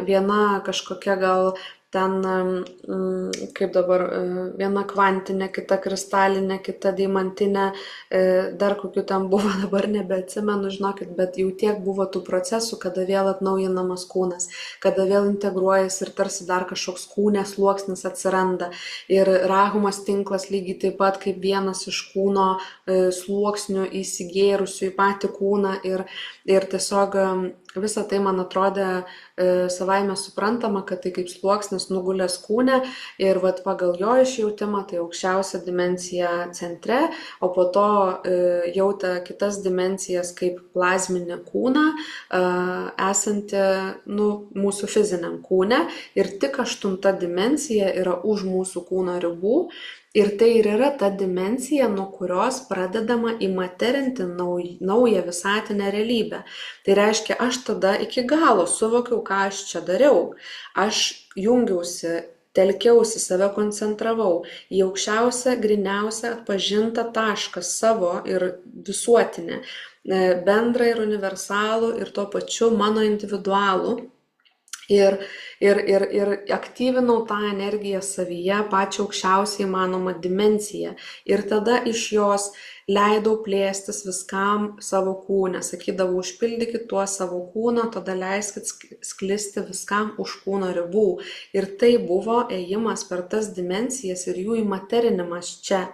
Viena kažkokia gal ten, kaip dabar, viena kvantinė, kita kristalinė, kita deimantinė, dar kokių ten buvo, dabar nebeatsimenu, žinokit, bet jau tiek buvo tų procesų, kada vėl atnaujinamas kūnas, kada vėl integruojasi ir tarsi dar kažkoks kūnės sluoksnis atsiranda. Ir rahumas tinklas lygiai taip pat kaip vienas iš kūno sluoksnių įsigėrusių į patį kūną ir tiesiog visą tai man atrodė savaime suprantama, kad tai kaip sluoksnis nugulęs kūne ir vat pagal jo išjautimą tai aukščiausia dimensija centre, o po to jautė kitas dimensijas kaip plazminį kūną esantį mūsų fiziniam kūne ir tik 8 dimensija yra už mūsų kūno ribų. Ir tai ir yra ta dimensija, nuo kurios pradedama įmaterinti naują visatinę realybę. Tai reiškia, aš tada iki galo suvokiau, ką aš čia dariau. Aš jungiausi, telkiausi, save koncentravau į aukščiausią, gryniausią atpažintą tašką savo ir visuotinę, bendrą ir universalų ir tuo pačiu mano individualų. Ir aktyvinau tą energiją savyje, pačią aukščiausiai įmanomą dimensiją. Ir tada iš jos leidau plėstis viskam savo kūne. Sakydavau, užpildykit tuo savo kūną, tada leiskit sklisti viskam už kūno ribų. Ir tai buvo ėjimas per tas dimensijas ir jų įmaterinimas čia.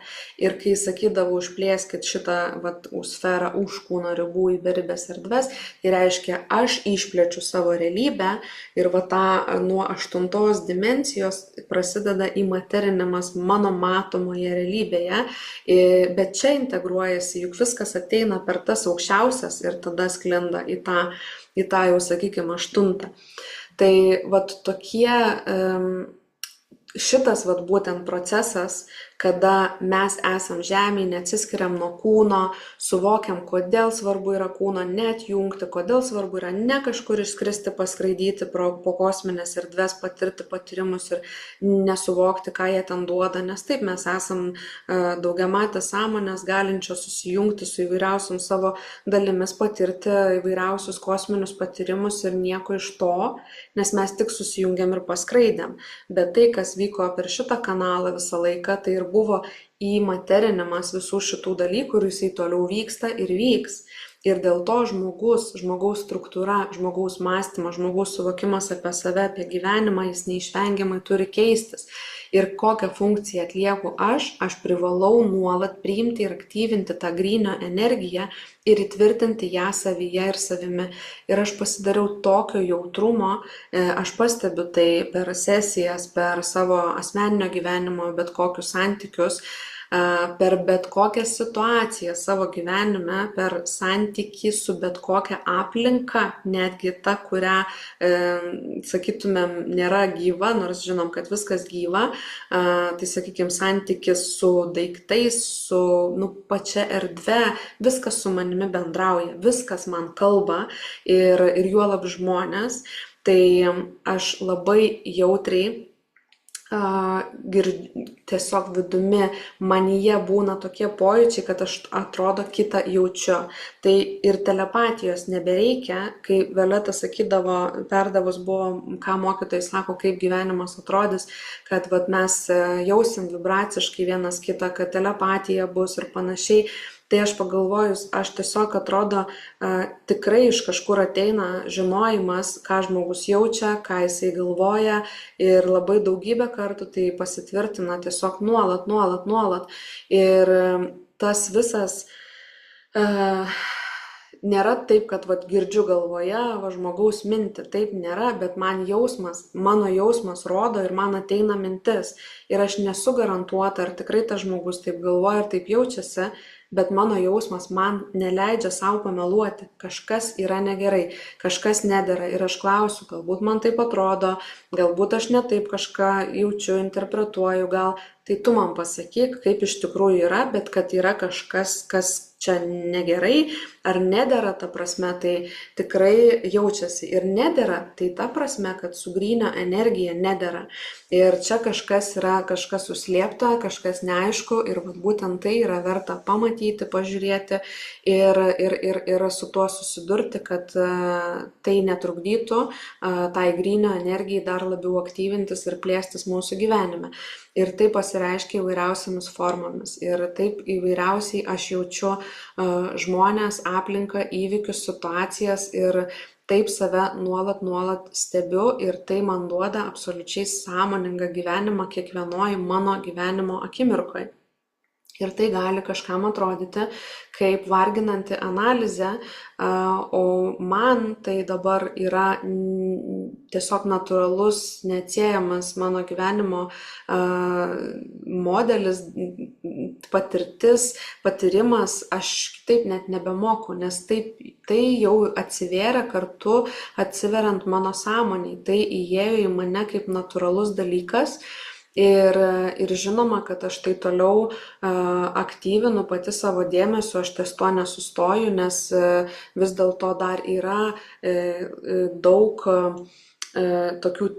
Ir kai sakydavau, užplėskit šitą sferą už kūno ribų į beribės erdves, tai reiškia, aš išplėčiu savo realybę ir nuo 8 dimensijos prasideda įmaterinimas mano matomoje realybėje, bet čia integruojasi, juk viskas ateina per tas aukščiausias ir tada sklinda į tą jau, sakykime, 8. Tai tokie, šitas būtent procesas, kada mes esam žemėje, neatsiskiriam nuo kūno, suvokiam, kodėl svarbu yra kūno neatjungti, kodėl svarbu yra ne kažkur išskristi, paskraidyti po kosminės erdves, patirti patyrimus ir nesuvokti, ką jie ten duoda, nes taip mes esam daugiamatės sąmonės, galinčios susijungti su įvairiausiom savo dalimis, patirti įvairiausius kosminius patyrimus ir nieko iš to, nes mes tik susijungiam ir paskraidėm. Bet tai, kas vyko per šitą kanalą visą laiką, tai ir buvo įmaterinimas visų šitų dalykų ir jisai toliau vyksta ir vyks. Ir dėl to žmogaus struktūra, žmogaus mąstymas, žmogaus suvokimas apie save, apie gyvenimą, jis neišvengiamai turi keistis. Ir kokią funkciją atlieku aš privalau nuolat priimti ir aktyvinti tą grynio energiją ir įtvirtinti ją savyje ir savimi. Ir aš pasidariau tokio jautrumo, aš pastebiu tai per sesijas, per savo asmeninio gyvenimo, bet kokius santykius, per bet kokią situaciją savo gyvenime, per santykį su bet kokią aplinką, netgi ta, kurią, sakytumėm, nėra gyva, nors žinom, kad viskas gyva, tai, sakykime, santykis su daiktais, su pačia erdve, viskas su manimi bendrauja, viskas man kalba ir juolab žmonės, tai aš labai jautriai tiesiog vidumi manyje būna tokie pojūčiai, kad aš atrodo kitą jaučiu. Tai ir telepatijos nebereikia, kai Violeta sakydavo, perdavus buvo, ką mokytojai sako, kaip gyvenimas atrodys, kad mes jausim vibraciškai vienas kitą, kad telepatija bus ir panašiai. Tai aš pagalvojus, aš tiesiog atrodo tikrai iš kažkur ateina žinojimas, ką žmogus jaučia, ką jisai galvoja ir labai daugybę kartų tai pasitvirtina tiesiog nuolat. Ir tas visas nėra taip, kad girdžiu galvoje žmogaus mintį, taip nėra, bet mano jausmas rodo ir man ateina mintis. Ir aš nesu garantuota, ar tikrai tas žmogus taip galvoja ir taip jaučiasi, bet mano jausmas man neleidžia savo pameluoti. Kažkas yra negerai, kažkas nedera ir aš klausiu, galbūt man taip atrodo, galbūt aš ne taip kažką jaučiu, interpretuoju, gal tai tu man pasakyk, kaip iš tikrųjų yra, bet kad yra kažkas, kas čia negerai ar nedera, ta prasme, tai tikrai jaučiasi. Ir nedera, tai ta prasme, kad su grynio energija nedera. Ir čia kažkas yra, kažkas užslėpta, kažkas neaišku ir būtent tai yra verta pamatyti, pažiūrėti ir su tuo susidurti, kad tai netrukdytų tai grynio energijai dar labiau aktyvintis ir plėstis mūsų gyvenime. Ir tai pasireiškia įvairiausiamis formomis. Ir taip įvairiausiai aš jaučiu žmonės, aplinką, įvykius, situacijas ir taip save nuolat stebiu ir tai man duoda absoliučiai sąmoningą gyvenimą kiekvienoj mano gyvenimo akimirkoje. Ir tai gali kažkam atrodyti kaip varginanti analizė, o man tai dabar yra tiesiog natūralus, neatsiejamas mano gyvenimo modelis, patirtis, patyrimas, aš kitaip net nebemoku, nes tai jau atsivėrė kartu, atsiveriant mano sąmoniai, tai įėjo į mane kaip natūralus dalykas. Ir žinoma, kad aš tai toliau aktyvinu pati savo dėmesiu, aš ties to nesustoju, nes vis dėlto dar yra daug tokių,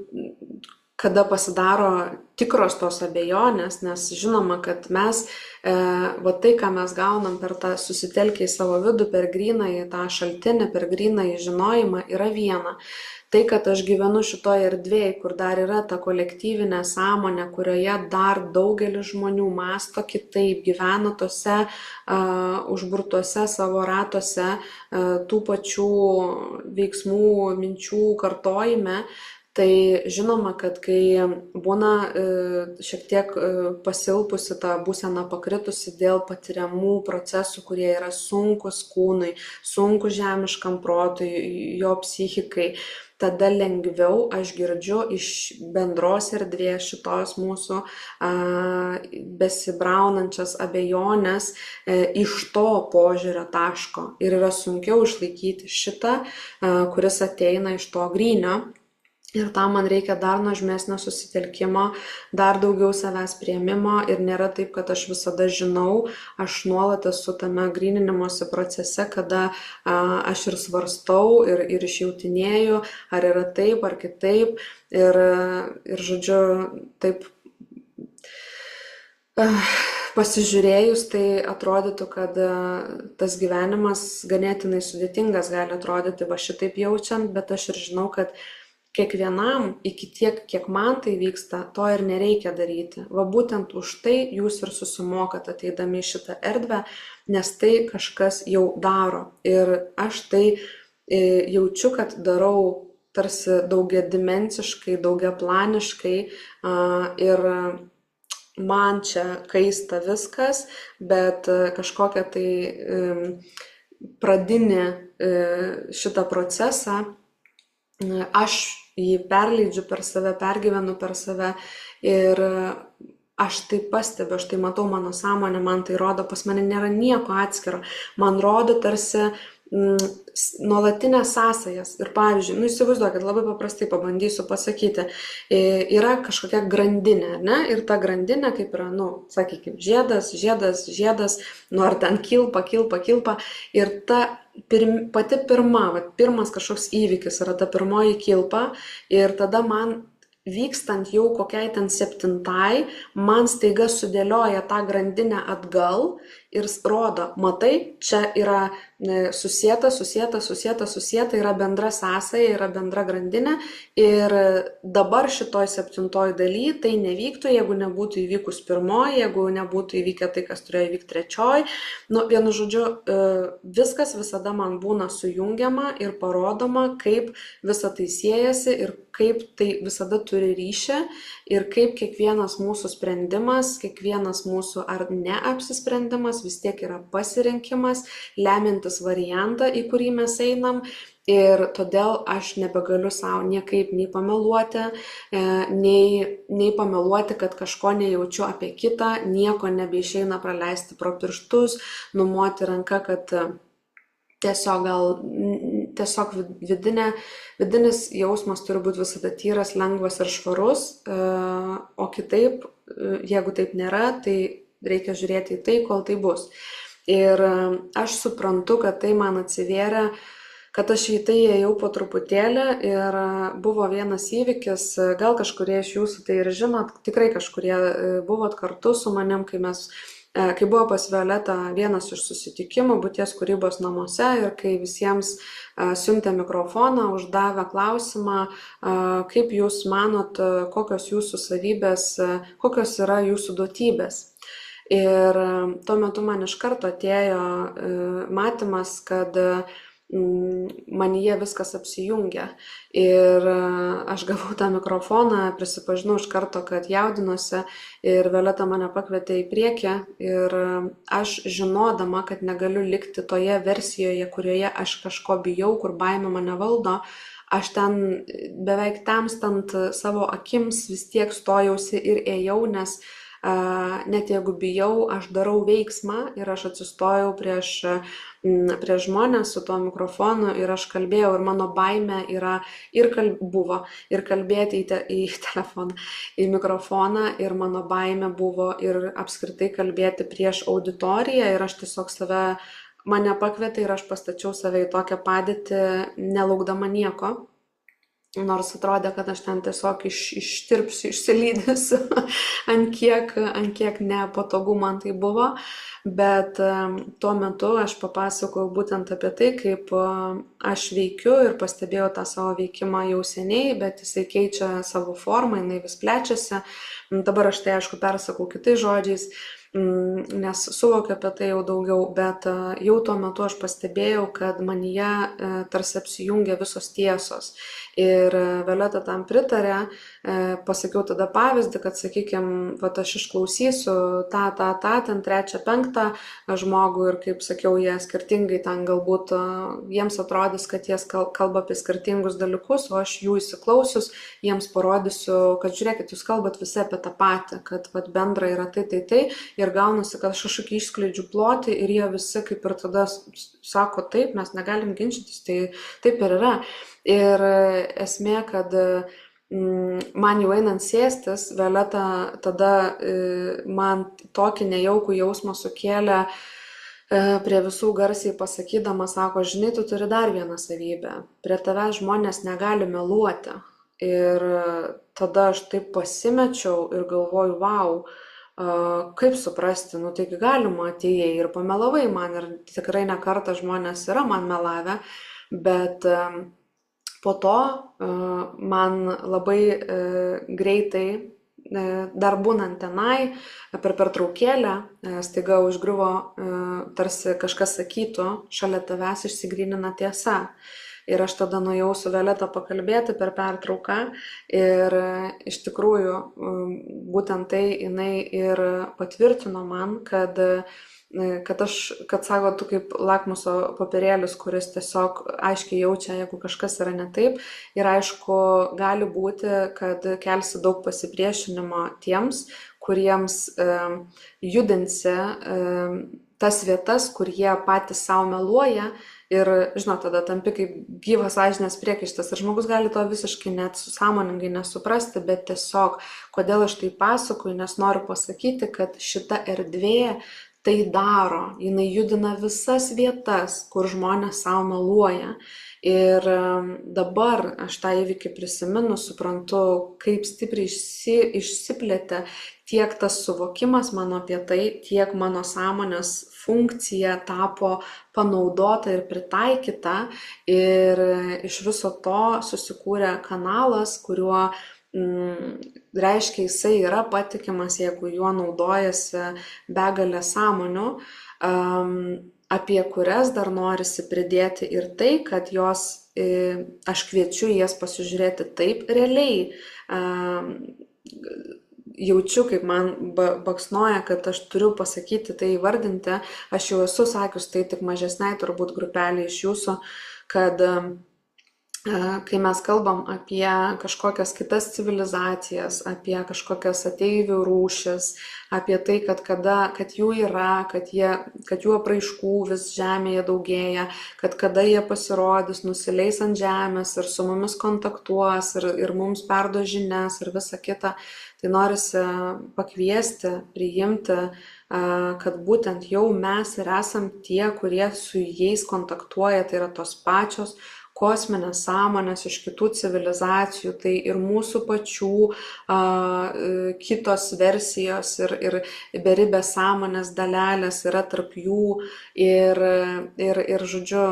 kada pasidaro tikros tos abejonės, nes žinoma, kad mes, tai, ką mes gaunam per tą susitelkę į savo vidų, per grynąjį tą šaltinį, per grynąjį žinojimą, yra viena. Tai, kad aš gyvenu šitoje erdvėje, kur dar yra ta kolektyvinė sąmonė, kurioje dar daugelis žmonių mąsto kitaip, gyvena tose užburtuose savo ratuose, tų pačių veiksmų, minčių kartojime, tai žinoma, kad kai būna šiek tiek pasilpusi ta būsena pakritusi dėl patiriamų procesų, kurie yra sunkus kūnui, sunkus žemiškam protui, jo psichikai, tada lengviau aš girdžiu iš bendros erdvės šitos mūsų besibraunančias abejonės iš to požiūrio taško. Ir yra sunkiau išlaikyti šitą, kuris ateina iš to grynio. Ir tam man reikia dar nuožmesnio susitelkimo, dar daugiau savęs priėmimo ir nėra taip, kad aš visada žinau, aš nuolat esu tame gryninimosi procese, kada aš ir svarstau ir išjautinėju, ar yra taip ar kitaip. Ir žodžiu, taip pasižiūrėjus, tai atrodytų, kad tas gyvenimas ganėtinai sudėtingas gali atrodyti va šitaip jaučiant, bet aš ir žinau, kad kiekvienam iki tiek, kiek man tai vyksta, to ir nereikia daryti. Va būtent už tai jūs ir susimokat ateidami į šitą erdvę, nes tai kažkas jau daro. Ir aš tai jaučiu, kad darau tarsi daugiadimensiškai, daugiaplaniškai ir man čia kaista viskas, bet kažkokia tai pradinė šitą procesą aš jį perleidžiu per save, pergyvenu per save ir aš tai pastebiu, aš tai matau mano sąmonę, man tai rodo, pas mane nėra nieko atskiro, man rodo tarsi nuolatinės sąsajas. Ir pavyzdžiui, įsivaizduokit, labai paprastai pabandysiu pasakyti, yra kažkokia grandinė, ne? Ir ta grandinė kaip yra, sakykime, žiedas, ar ten kilpa, ir ta pati pirmas kažkoks įvykis yra ta pirmoji kilpa ir tada man vykstant jau kokiai ten 7, man staiga sudėlioja tą grandinę atgal ir rodo, matai, čia yra susieta, yra bendra sąsaja, yra bendra grandinė ir dabar šitoj 7 daly tai nevyktų, jeigu nebūtų įvykus 1, jeigu nebūtų įvykę tai, kas turėjo įvykti 3. Vienu žodžiu, viskas visada man būna sujungiama ir parodoma, kaip visa tai siejasi ir kaip tai visada turi ryšį ir kaip kiekvienas mūsų sprendimas, kiekvienas mūsų ar neapsisprendimas vis tiek yra pasirinkimas, lemiantis variantą, į kurį mes einam. Ir todėl aš nebegaliu savo niekaip nei pameluoti, nei pameluoti, kad kažko nejaučiu apie kitą, nieko nebeišeina praleisti pro pirštus, numoti ranką, kad tiesiog vidinis jausmas turi būti visada tyras, lengvas ir švarus, o kitaip, jeigu taip nėra, tai reikia žiūrėti į tai, kol tai bus. Ir aš suprantu, kad tai man atsivėrė, kad aš į tai ėjau po truputėlį ir buvo vienas įvykis, gal kažkurie iš jūsų tai ir žinot, tikrai kažkurie buvot kartu su manim, kai buvo pas Violetą vienas iš susitikimų būties kūrybos namuose ir kai visiems siuntė mikrofoną, uždavė klausimą, kaip jūs manot, kokios jūsų savybės, kokios yra jūsų duotybės. Ir tuo metu man iš karto atėjo matymas, kad manyje viskas apsijungia. Ir aš gavau tą mikrofoną, prisipažinau iš karto, kad jaudinuosi ir Violeta mane pakvietė į priekį ir aš žinodama, kad negaliu likti toje versijoje, kurioje aš kažko bijau, kur baimė mane valdo, aš ten beveik temstant savo akims vis tiek stojausi ir ėjau, nes net jeigu bijau, aš darau veiksmą ir aš atsistojau prieš žmonės su tuo mikrofonu ir aš kalbėjau ir mano baimė yra buvo ir kalbėti į telefoną, į mikrofoną ir mano baimė buvo ir apskritai kalbėti prieš auditoriją ir aš tiesiog mane pakvietė ir aš pastačiau save į tokią padėtį, nelaukdama nieko. Nors atrodė, kad aš ten tiesiog ištirpsiu, išsilydysiu, ant kiek nepatogu man tai buvo, bet tuo metu aš papasakojau būtent apie tai, kaip aš veikiu ir pastebėjau tą savo veikimą jau seniai, bet jisai keičia savo formą, jinai vis plečiasi. Dabar aš tai aišku persakau kitais žodžiais, nes suvokiu apie tai jau daugiau, bet jau tuo metu aš pastebėjau, kad manyje tarsi apsijungia visos tiesos. Ir Violeta tam pritarė, pasakiau tada pavyzdį, kad, sakykime, aš išklausysiu ten 3, 5 žmogų ir, kaip sakiau, jie skirtingai ten galbūt jiems atrodys, kad jie kalba apie skirtingus dalykus, o aš jų įsiklausius, jiems parodysiu, kad žiūrėkit, jūs kalbat visi apie tą patį, kad bendra yra tai ir gaunasi, kad aš kažkokį išskleidžiu plotį ir jie visi kaip ir tada sako, taip, mes negalim ginčytis, tai taip ir yra. Ir esmė, kad man jau einant sėstis, Violeta tada man tokį nejaukų jausmą sukėlė, prie visų garsiai pasakydama, sako, žinai, tu turi dar vieną savybę. Prie tavęs žmonės negali meluoti. Ir tada aš taip pasimečiau ir galvoju, vau, kaip suprasti, nu taigi galima, atėjai ir pamelavai man, ir tikrai ne kartą žmonės yra man melavę, bet po to man labai greitai, dar būnant tenai, per pertraukėlę, staiga užgriuvo, tarsi kažkas sakytų, šalia tavęs išsigrynina tiesa. Ir aš tada nuėjau su Violeta pakalbėti per pertrauką ir iš tikrųjų būtent tai jinai ir patvirtino man, kad sako, tu kaip lakmuso popierėlis, kuris tiesiog aiškiai jaučia, jeigu kažkas yra ne taip. Ir aišku, gali būti, kad kelsi daug pasipriešinimo tiems, kuriems judinsi tas vietas, kur jie patys savo meluoja. Ir, žinot, tada tampi kaip gyvas sąžinės priekaištas. Ir žmogus gali to visiškai net sąmoningai nesuprasti, bet tiesiog, kodėl aš tai pasakoju, nes noriu pasakyti, kad šita erdvė tai daro. Jinai judina visas vietas, kur žmonės savo meluoja. Ir dabar aš tą įvykį prisimenu, suprantu, kaip stipriai išsiplėtė tiek tas suvokimas mano apie tai, tiek mano sąmonės funkcija tapo panaudota ir pritaikyta. Ir iš viso to susikūrė kanalas, kuriuo reiškia jisai yra patikimas, jeigu juo naudojasi begalė sąmonių, apie kurias dar norisi pridėti ir tai, kad jos, aš kviečiu jas pasižiūrėti taip realiai. Jaučiu, kaip man baksnoja, kad aš turiu pasakyti, tai įvardinti. Aš jau esu sakius tai tik mažesniai turbūt grupelį iš jūsų, kad kai mes kalbam apie kažkokias kitas civilizacijas, apie kažkokias ateivių rūšis, apie tai, kad jų yra, kad jų apraiškų vis žemėje daugėja, kad kada jie pasirodys, nusileis ant žemės ir su mumis kontaktuos ir mums perduos žinias ir visa kita, tai norisi pakviesti, priimti, kad būtent jau mes ir esam tie, kurie su jais kontaktuoja, tai yra tos pačios kosminės sąmonės iš kitų civilizacijų, tai ir mūsų pačių kitos versijos ir beribės sąmonės dalelės yra tarp jų ir žodžiu,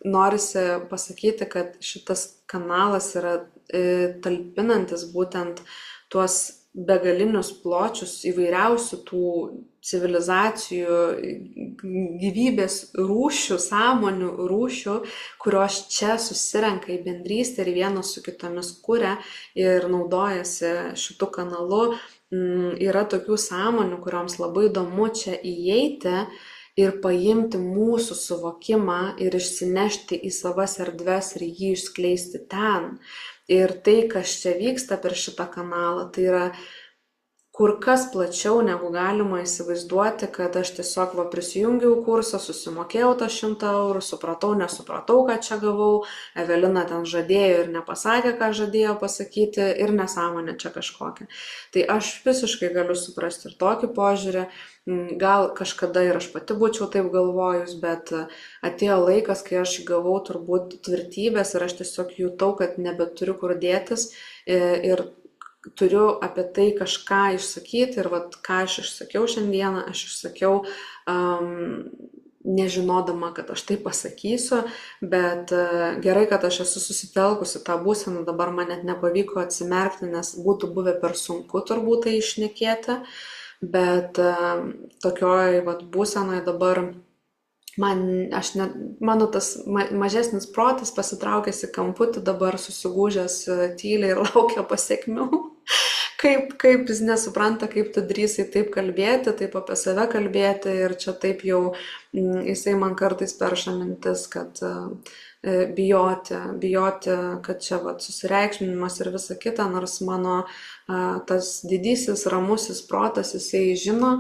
norisi pasakyti, kad šitas kanalas yra talpinantis būtent tuos begalinius pločius įvairiausių tų civilizacijų, gyvybės rūšių, sąmonių rūšių, kurios čia susirenka į bendrystę ir vienos su kitomis kuria ir naudojasi šitų kanalu. Yra tokių sąmonių, kurioms labai įdomu čia įeiti ir paimti mūsų suvokimą ir išsinešti į savas erdves ir jį išskleisti ten. Ir tai, kas čia vyksta per šitą kanalą, tai yra kur kas plačiau negu galima įsivaizduoti, kad aš tiesiog prisijungiau kursą, susimokėjau tą 100 eurų, supratau, nesupratau, ką čia gavau, Evelina ten žadėjo ir nepasakė, ką žadėjo pasakyti ir nesąmonė čia kažkokia. Tai aš visiškai galiu suprasti ir tokį požiūrį, gal kažkada ir aš pati būčiau taip galvojus, bet atėjo laikas, kai aš gavau turbūt tvirtybės ir aš tiesiog jutau, kad nebeturiu kur dėtis ir turiu apie tai kažką išsakyti ir ką aš išsakiau šiandieną, aš išsakiau nežinodama, kad aš tai pasakysiu, bet gerai, kad aš esu susitelkusi tą būseną, dabar man net nepavyko atsimerkti, nes būtų buvę per sunku turbūt tai išnekėti, bet tokioj būsenoje dabar mano tas mažesnis protas pasitraukęs į kamputį, dabar susigūžęs tyliai ir laukia pasekmių, kaip jis nesupranta, kaip tu drįsai taip kalbėti, taip apie save kalbėti ir čia taip jau jisai man kartais perša mintis, kad bijoti, kad čia susireikšminimas ir visa kita, nors mano tas didysis, ramusis protas, jisai žino,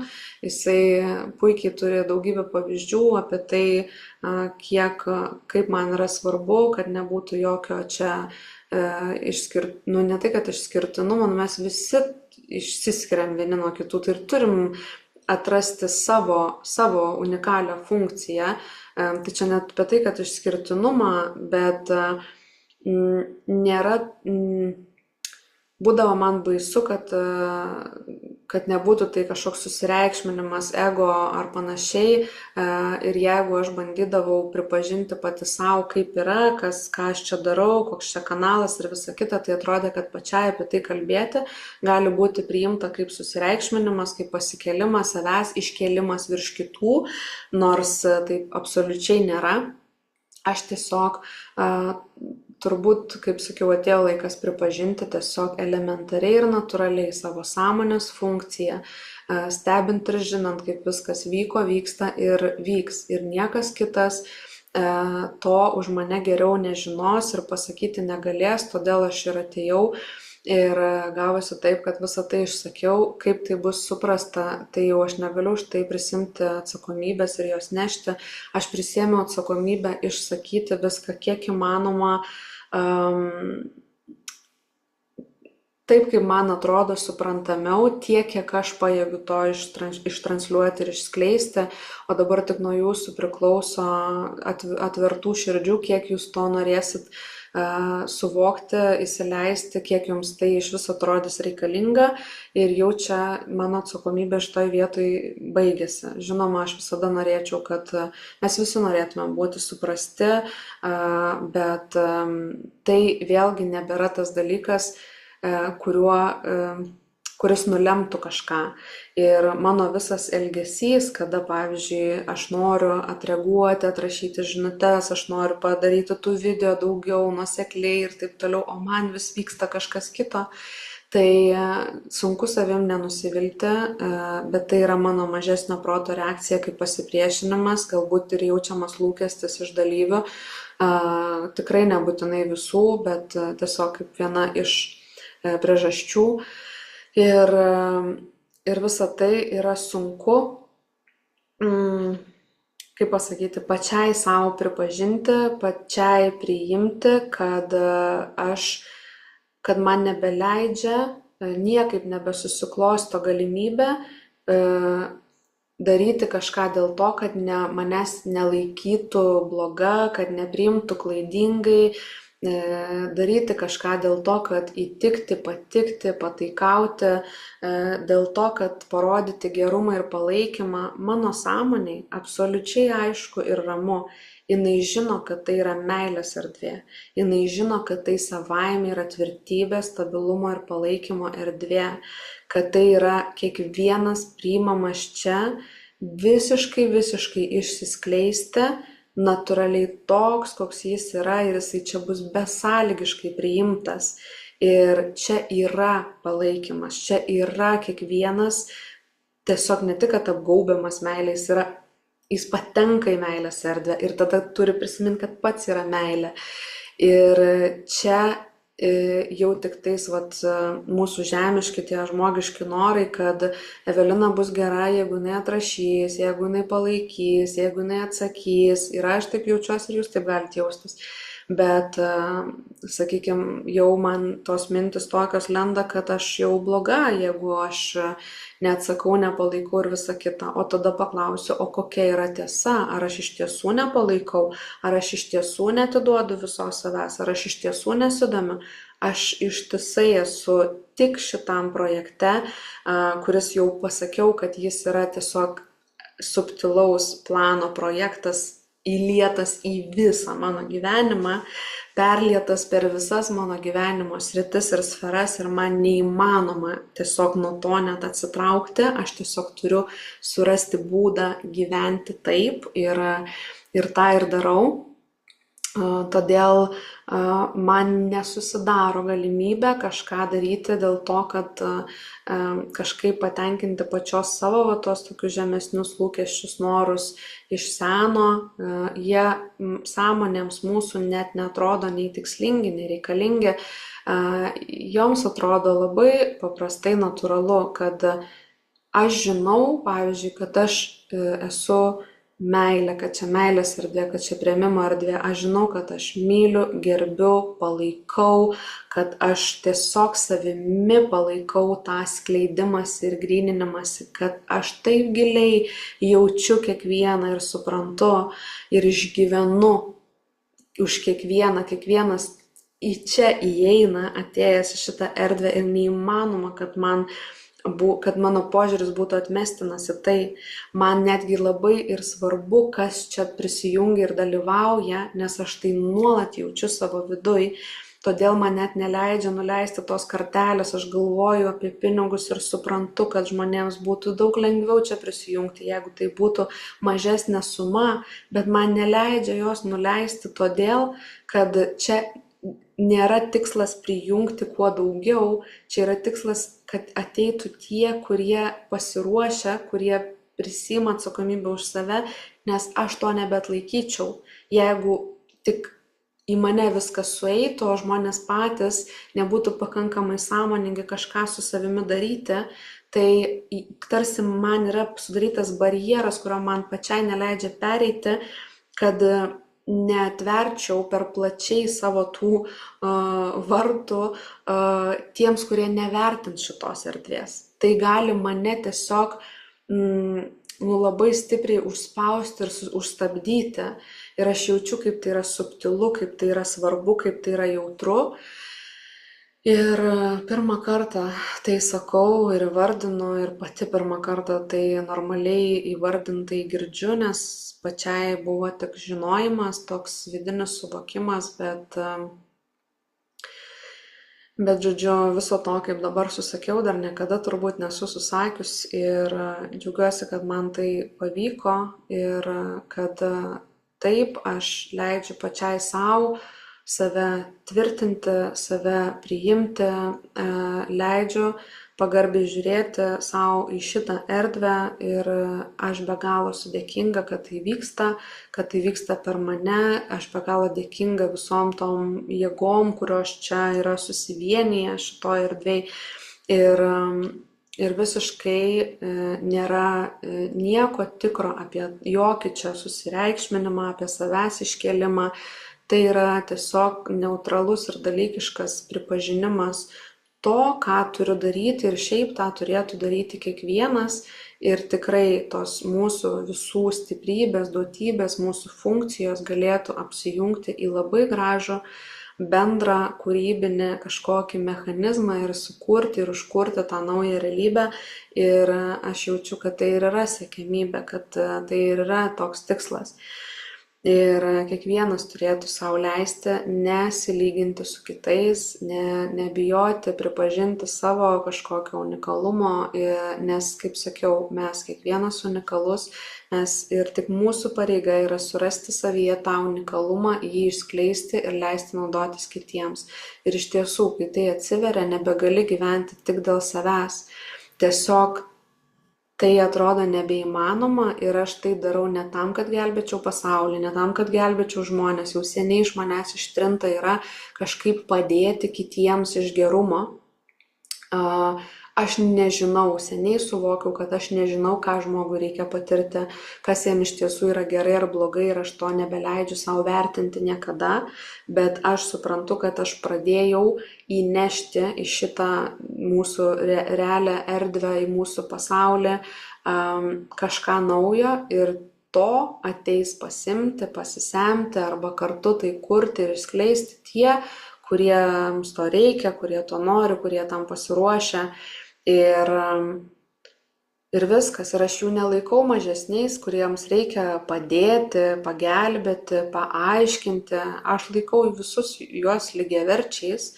jisai puikiai turi daugybę pavyzdžių apie tai, kaip man yra svarbu, kad nebūtų jokio čia ne tai, kad išskirtinumo, mes visi išsiskiriam vieni nuo kitų, tai ir turim atrasti savo unikalią funkciją. Tai čia net apie tai, kad išskirtinumą, bet nėra, būdavo man baisu, kad nebūtų tai kažkoks susireikšminimas, ego ar panašiai. Ir jeigu aš bandydavau pripažinti pati savo, kaip yra, ką aš čia darau, koks čia kanalas ir visa kita, tai atrodė, kad pačiai apie tai kalbėti gali būti priimta kaip susireikšminimas, kaip pasikėlimas, savęs iškėlimas virš kitų, nors taip absoliučiai nėra. Aš tiesiog turbūt, kaip sakiau, atėjo laikas pripažinti tiesiog elementariai ir natūraliai savo sąmonės funkciją, stebint ir žinant, kaip viskas vyko, vyksta ir vyks. Ir niekas kitas to už mane geriau nežinos ir pasakyti negalės, todėl aš ir atėjau. Ir gavosi taip, kad visą tai išsakiau, kaip tai bus suprasta, tai jau aš negaliu už tai prisimti atsakomybės ir jos nešti. Aš prisėmiau atsakomybę išsakyti viską kiek įmanoma, taip kaip man atrodo suprantamiau, tiek kiek aš pajėgiu to ištransliuoti ir išskleisti, o dabar tik nuo jūsų priklauso atvertų širdžių, kiek jūs to norėsit suvokti, įsileisti, kiek jums tai iš viso atrodys reikalinga ir jau čia mano atsakomybė šitoj vietoj baigėsi. Žinoma, aš visada norėčiau, kad mes visi norėtume būti suprasti, bet tai vėlgi nebėra tas dalykas, kuris nulemtų kažką. Ir mano visas elgesys, kada, pavyzdžiui, aš noriu atreaguoti, atrašyti žinutes, aš noriu padaryti tų video daugiau, nuosekliai ir taip toliau, o man vis vyksta kažkas kito, tai sunku savim nenusivilti, bet tai yra mano mažesnio proto reakcija kaip pasipriešinimas, galbūt ir jaučiamas lūkestis iš dalyvių, tikrai nebūtinai visų, bet tiesiog kaip viena iš priežasčių. Ir visa tai yra sunku, kaip pasakyti, pačiai savo pripažinti, pačiai priimti, kad man nebeleidžia, niekaip nebesusiklosto galimybė daryti kažką dėl to, kad manęs nelaikytų bloga, kad nepriimtų klaidingai, daryti kažką dėl to, kad įtikti, patikti, pataikauti, dėl to, kad parodyti gerumą ir palaikymą. Mano sąmoniai absoliučiai aišku ir ramu. Jinai žino, kad tai yra meilės erdvė. Jinai žino, kad tai savaime yra tvirtybė, stabilumo ir palaikymo erdvė. Kad tai yra kiekvienas priimamas čia visiškai išsiskleisti, natūraliai toks, koks jis yra ir jisai čia bus besąlygiškai priimtas. Ir čia yra palaikymas, čia yra kiekvienas tiesiog ne tik, kad apgaubiamas meilė, jis patenka į meilės erdvę ir tada turi prisiminti, kad pats yra meilė. Ir čia jau tik tais mūsų žemiški tie žmogiški norai, kad Evelina bus gera, jeigu jinai atrašys, jeigu jinai palaikys, jeigu jinai atsakys. Ir aš taip jaučiuosi ir jūs taip galite jaustis. Bet, sakykime, jau man tos mintis tokios lenda, kad aš jau bloga, jeigu aš neatsakau, nepalaikau ir visa kita. O tada paklausiu, o kokia yra tiesa? Ar aš iš tiesų nepalaikau? Ar aš iš tiesų netiduodu visos savęs? Ar aš iš tiesų nesidomiu? Aš ištisai esu tik šitam projekte, kuris jau pasakiau, kad jis yra tiesiog subtilaus plano projektas, įlietas į visą mano gyvenimą, perlietas per visas mano gyvenimo sritis ir sferas ir man neįmanoma tiesiog nuo to net atsitraukti, aš tiesiog turiu surasti būdą gyventi taip ir tą ir darau. Todėl man nesusidaro galimybė kažką daryti dėl to, kad kažkaip patenkinti pačios savo tos tokius žemesnius lūkesčius, norus iš seno. Jie sąmonėms mūsų net neatrodo nei tikslingi, nei reikalingi. Joms atrodo labai paprastai natūralu, kad aš žinau, pavyzdžiui, kad aš esu meilė, kad čia meilės erdvė, kad čia priėmimo erdvė. Aš žinau, kad aš myliu, gerbiu, palaikau, kad aš tiesiog savimi palaikau tą skleidimąsi ir gryninimąsi, kad aš taip giliai jaučiu kiekvieną ir suprantu ir išgyvenu už kiekvieną, kiekvienas į čia įeina, atėjęs į šitą erdvę ir neįmanoma, kad mano požiūris būtų atmestinas į tai. Man netgi labai ir svarbu, kas čia prisijungia ir dalyvauja, nes aš tai nuolat jaučiu savo viduj. Todėl man net neleidžia nuleisti tos kartelės, aš galvoju apie pinigus ir suprantu, kad žmonėms būtų daug lengviau čia prisijungti, jeigu tai būtų mažesnė suma, bet man neleidžia jos nuleisti todėl, kad čia nėra tikslas prijungti kuo daugiau, čia yra tikslas, kad ateitų tie, kurie pasiruošia, kurie prisiima atsakomybę už save, nes aš to nebeatlaikyčiau. Jeigu tik į mane viskas sueitų, o žmonės patys nebūtų pakankamai sąmoningi kažką su savimi daryti, tai tarsi man yra sudarytas barjeras, kurio man pačiai neleidžia pereiti, kad neatverčiau per plačiai savo tų vartų tiems, kurie nevertins šitos erdvės. Tai gali mane tiesiog labai stipriai užspausti ir užstabdyti. Ir aš jaučiu, kaip tai yra subtilu, kaip tai yra svarbu, kaip tai yra jautru. Ir pirmą kartą tai sakau ir įvardinu, ir pati pirmą kartą tai normaliai įvardintai girdžiu, nes pačiai buvo tik žinojimas, toks vidinis suvokimas, bet žodžiu, viso to, kaip dabar susakiau, dar niekada turbūt nesu susakius ir džiaugiuosi, kad man tai pavyko ir kad taip aš leidžiu pačiai savo save tvirtinti, save priimti, leidžiu pagarbiai žiūrėti savo į šitą erdvę ir aš be galo esu dėkinga, kad tai vyksta per mane, aš be galo dėkinga visom tom jėgom, kurios čia yra susivienyje šitoje erdvėje ir visiškai nėra nieko tikro apie jokį čia susireikšminimą, apie savęs iškėlimą. Tai yra tiesiog neutralus ir dalykiškas pripažinimas to, ką turiu daryti ir šiaip tą turėtų daryti kiekvienas ir tikrai tos mūsų visų stiprybės, duotybės, mūsų funkcijos galėtų apsijungti į labai gražų bendrą kūrybinį kažkokį mechanizmą ir sukurti ir užkurti tą naują realybę. Ir aš jaučiu, kad tai ir yra siekiamybė, kad tai ir yra toks tikslas. Ir kiekvienas turėtų sau leisti nesilyginti su kitais, nebijoti pripažinti savo kažkokio unikalumo, nes, kaip sakiau, mes kiekvienas unikalus, ir tik mūsų pareiga yra surasti savyje tą unikalumą, jį išskleisti ir leisti naudotis kitiems. Ir iš tiesų, kai tai atsiveria, nebegali gyventi tik dėl savęs. Tiesiog tai atrodo nebeįmanoma ir aš tai darau ne tam, kad gelbėčiau pasaulį, ne tam, kad gelbėčiau žmonės, jau seniai iš manęs ištrinta yra kažkaip padėti kitiems iš gerumo. Aš nežinau, seniai suvokiau, kad aš nežinau, ką žmogui reikia patirti, kas jam iš tiesų yra gerai ar blogai ir aš to nebeleidžiu savo vertinti niekada, bet aš suprantu, kad aš pradėjau įnešti į šitą mūsų realią erdvę, į mūsų pasaulį kažką naujo ir to ateis pasimti, pasisemti arba kartu tai kurti ir išskleisti tie, kuriems to reikia, kurie to nori, kurie tam pasiruošia. Ir viskas. Ir aš jų nelaikau mažesniais, kuriems reikia padėti, pagelbėti, paaiškinti. Aš laikau visus juos lygiaverčiais,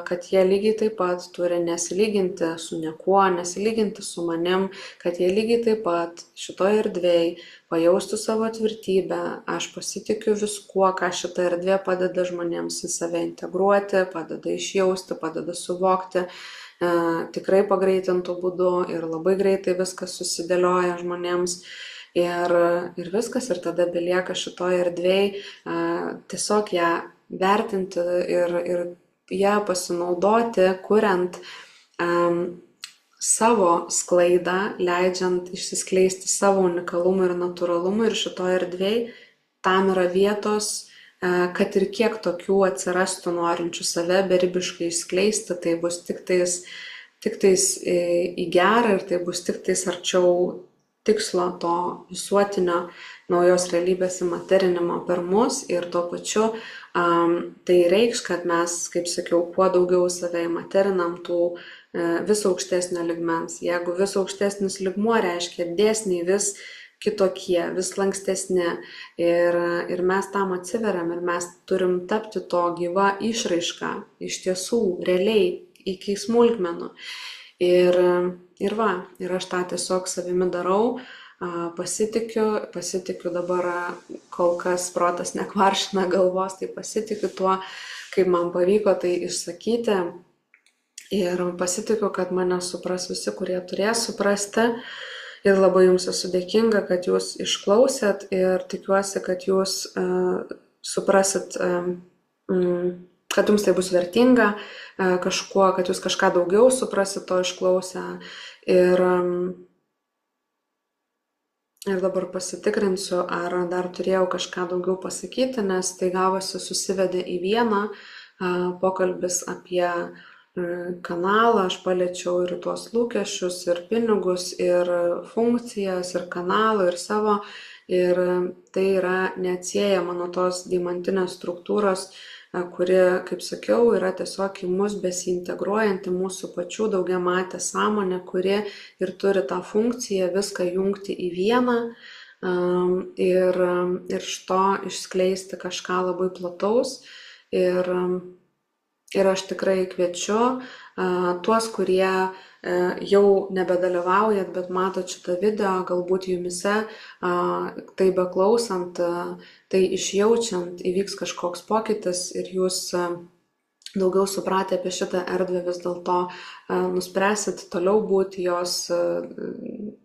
kad jie lygiai taip pat turi nesilyginti su niekuo, nesilyginti su manim, kad jie lygiai taip pat šitoje erdvėje pajaustų savo tvirtybę. Aš pasitikiu viskuo, ką šita erdvė padeda žmonėms į save integruoti, padeda išjausti, padeda suvokti. Tikrai pagreitintų būdu ir labai greitai viskas susidėlioja žmonėms. Ir viskas, ir tada belieka šitoje erdvėje tiesiog ją vertinti ir ją pasinaudoti, kuriant savo sklaidą, leidžiant išsiskleisti savo unikalumą ir natūralumą, ir šitoje erdvėje tam yra vietos, kad ir kiek tokių atsirastų norinčių save beribiškai išskleisti, tai bus tik tais į gerą, ir tai bus tik tais arčiau tikslo to visuotinio naujos realybės įmaterinimo per mus, ir tuo pačiu tai reikš, kad mes, kaip sakiau, kuo daugiau save įmaterinam tų vis aukštesnio lygmens. Jeigu vis aukštesnis lygmuo reiškia dėsniai vis kitokie, vis lankstesni, ir mes tam atsiveriam, ir mes turim tapti to gyva išraiška, iš tiesų, realiai, iki smulkmenų. Ir aš tą tiesiog savimi darau, pasitikiu dabar, kol kas protas nekvaršina galvos, tai pasitikiu tuo, kaip man pavyko tai išsakyti, ir pasitikiu, kad mane supras visi, kurie turės suprasti, ir labai jums esu dėkinga, kad jūs išklausėt, ir tikiuosi, kad jūs suprasit, kad jums tai bus vertinga kažkuo, kad jūs kažką daugiau suprasit to išklausę. Ir dabar pasitikrinsiu, ar dar turėjau kažką daugiau pasakyti, nes tai gavosi susivedė į vieną pokalbis apie kanalą. Aš paliečiau ir tuos lūkesčius, ir pinigus, ir funkcijas, ir kanalą, ir savo. Ir tai yra neatsiejama nuo tos deimantinės struktūros, kuri, kaip sakiau, yra tiesiog į mus besiintegruojanti mūsų pačių daugiamatė sąmonė, kuri ir turi tą funkciją viską jungti į vieną, ir iš to išskleisti kažką labai plataus. Ir aš tikrai kviečiu tuos, kurie jau nebedalyvaujat, bet matot šitą video, galbūt jumise tai beklausant, tai išjaučiant, įvyks kažkoks pokytis, ir jūs daugiau supratę apie šitą erdvę vis dėlto nuspręsit toliau būti jos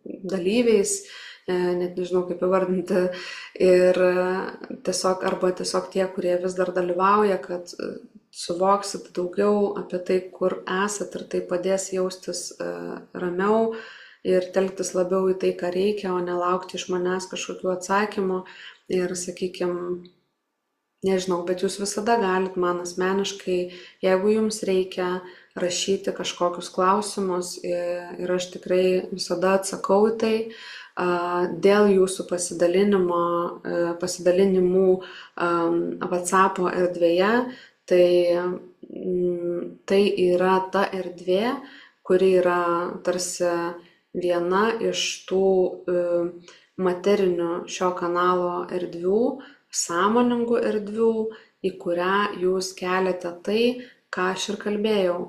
dalyviais, net nežinau kaip įvardinti, ir tiesiog tie, kurie vis dar dalyvauja, kad suvoksit daugiau apie tai, kur esat, ir tai padės jaustis ramiau ir telktis labiau į tai, ką reikia, o nelaukti iš manęs kažkokių atsakymų. Ir sakykime, nežinau, bet jūs visada galit man asmeniškai, jeigu jums reikia, rašyti kažkokius klausimus, ir aš tikrai visada atsakau į tai. Dėl jūsų pasidalinimų WhatsApp erdvėje, tai yra ta erdvė, kuri yra tarsi viena iš tų materinių šio kanalo erdvių, sąmoningų erdvių, į kurią jūs keliate tai, ką aš ir kalbėjau,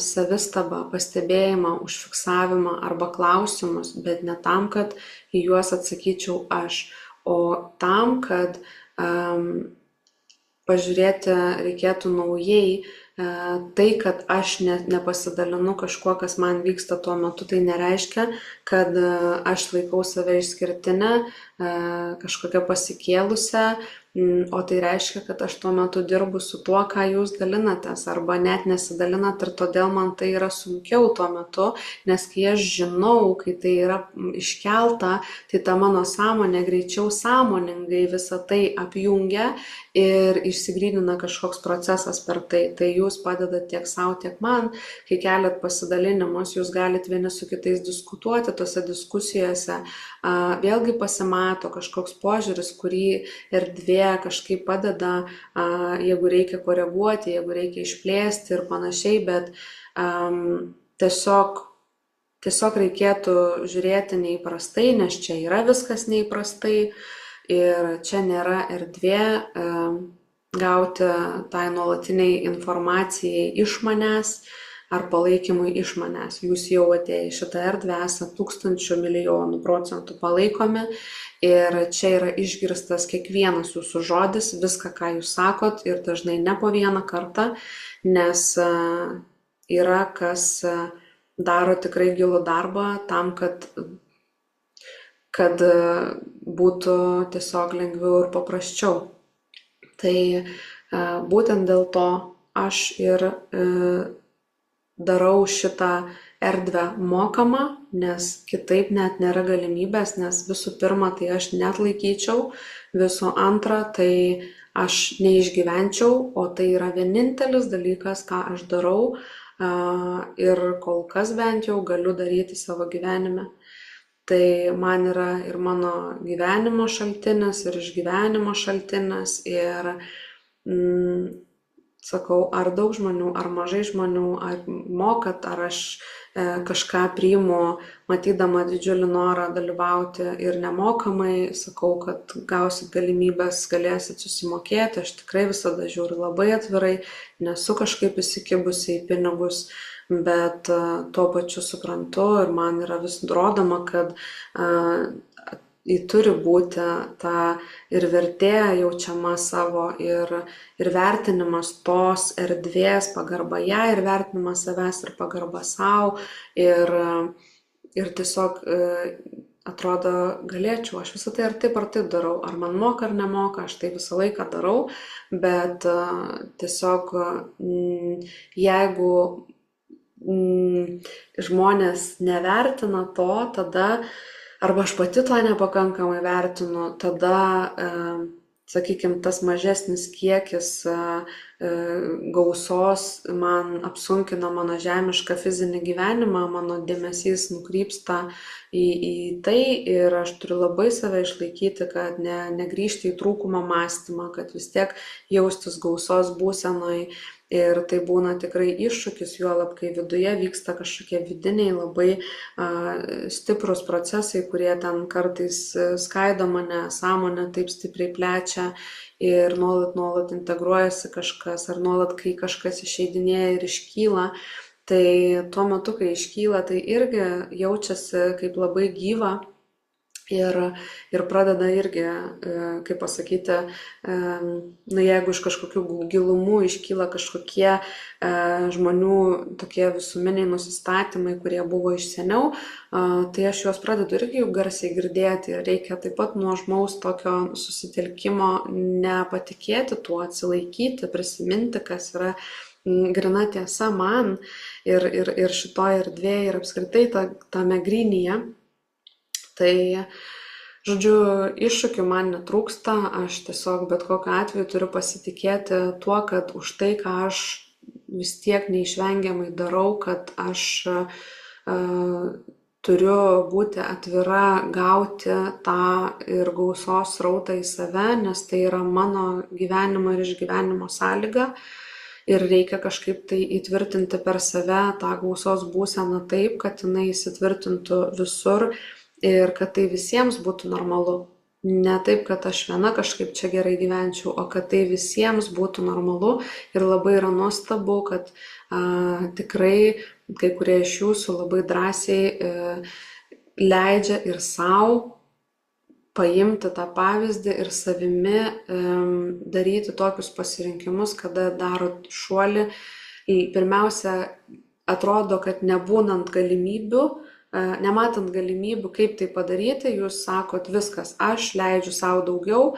savistabą, pastebėjimą, užfiksavimą arba klausimus, bet ne tam, kad į juos atsakyčiau aš, o tam, kad pažiūrėti reikėtų naujai. Tai, kad aš nepasidalinu kažkuo, kas man vyksta tuo metu, tai nereiškia, kad aš laikau save išskirtinę, kažkokią pasikėlusią, o tai reiškia, kad aš tuo metu dirbu su tuo, ką jūs dalinatės, arba net nesidalinat, ir todėl man tai yra sunkiau tuo metu, nes kai aš žinau, kai tai yra iškelta, tai ta mano sąmonė greičiau sąmoningai visą tai apjungia ir išsigrynina kažkoks procesas per tai. Tai jūs padedat tiek savo, tiek man, kai keliat pasidalinimus, jūs galite vieni su kitais diskutuoti tose diskusijose, vėlgi pasimato kažkoks požiūris, kurį erdvė kažkaip padeda, jeigu reikia koreguoti, jeigu reikia išplėsti ir panašiai, bet tiesiog reikėtų žiūrėti neįprastai, nes čia yra viskas neįprastai ir čia nėra erdvė gauti tai nuolatiniai informacijai iš manęs ar palaikymui iš manęs. Jūs jau atėję į šitą erdvę esate tūkstančių milijonų procentų palaikomi ir čia yra išgirstas kiekvienas jūsų žodis, viską, ką jūs sakot ir dažnai ne po vieną kartą, nes yra kas daro tikrai gilų darbą tam, kad būtų tiesiog lengviau ir paprasčiau. Tai būtent dėl to aš ir darau šitą erdvę mokamą, nes kitaip net nėra galimybės, nes visų pirma, tai aš net laikyčiau, visų antra, tai aš neišgyvenčiau, o tai yra vienintelis dalykas, ką aš darau ir kol kas bent jau galiu daryti savo gyvenime. Tai man yra ir mano gyvenimo šaltinis, ir išgyvenimo šaltinis, ir sakau, ar daug žmonių, ar mažai žmonių, ar mokat, ar aš kažką priimu, matydama didžiulį norą dalyvauti ir nemokamai, sakau, kad gausit galimybės, galėsit susimokėti, aš tikrai visada žiūriu labai atvirai, nesu kažkaip įsikibusi į pinigus, bet tuo pačiu suprantu ir man yra vis rodoma, kad turi būti ta ir vertė jaučiama savo ir vertinimas tos erdvės, pagarba jai ir vertinimas savęs ir pagarba savo ir tiesiog atrodo galėčiau, aš visą tai ar taip darau, ar man moka ar nemoka, aš tai visą laiką darau, bet tiesiog jeigu žmonės nevertina to, tada arba aš pati to nepakankamai vertinu, tada, sakykime, tas mažesnis kiekis gausos man apsunkina mano žemišką fizinį gyvenimą, mano dėmesys nukrypsta į tai ir aš turiu labai save išlaikyti, kad negrįžti į trūkumo mąstymą, kad vis tiek jaustis gausos būsenoj. Ir tai būna tikrai iššūkis, juolab, kai viduje vyksta kažkokie vidiniai labai stiprus procesai, kurie ten kartais skaido mane, sąmonę taip stipriai plečia ir nuolat integruojasi kažkas, ar nuolat, kai kažkas išeidinėja ir iškyla. Tai tuo metu, kai iškyla, tai irgi jaučiasi kaip labai gyva. Ir pradeda irgi, kaip pasakyti, jeigu iš kažkokių gilumų iškyla kažkokie žmonių tokie visuminiai nusistatymai, kurie buvo iš seniau, tai aš juos pradedu irgi garsiai girdėti. Reikia taip pat nuožmaus tokio susitelkimo nepatikėti tuo, atsilaikyti, prisiminti, kas yra grina tiesa man ir šitoje erdvėje ir apskritai tame grynyje. Tai, žodžiu, iššūkių man netrūksta, aš tiesiog bet kokiu atveju turiu pasitikėti tuo, kad už tai, ką aš vis tiek neišvengiamai darau, kad aš turiu būti atvira gauti tą ir gausos srautą į save, nes tai yra mano gyvenimo ir išgyvenimo sąlyga. Ir reikia kažkaip tai įtvirtinti per save tą gausos būseną taip, kad jinai įsitvirtintų visur. Ir kad tai visiems būtų normalu. Ne taip, kad aš viena kažkaip čia gerai gyvenčiau, o kad tai visiems būtų normalu. Ir labai yra nuostabu, kad tikrai kai kurie iš jūsų labai drąsiai leidžia ir savo paimti tą pavyzdį ir savimi daryti tokius pasirinkimus, kada darot šuolį. Pirmiausia, atrodo, kad nebūnant galimybių, nematant galimybių, kaip tai padaryti, jūs sakot viskas, aš leidžiu savo daugiau,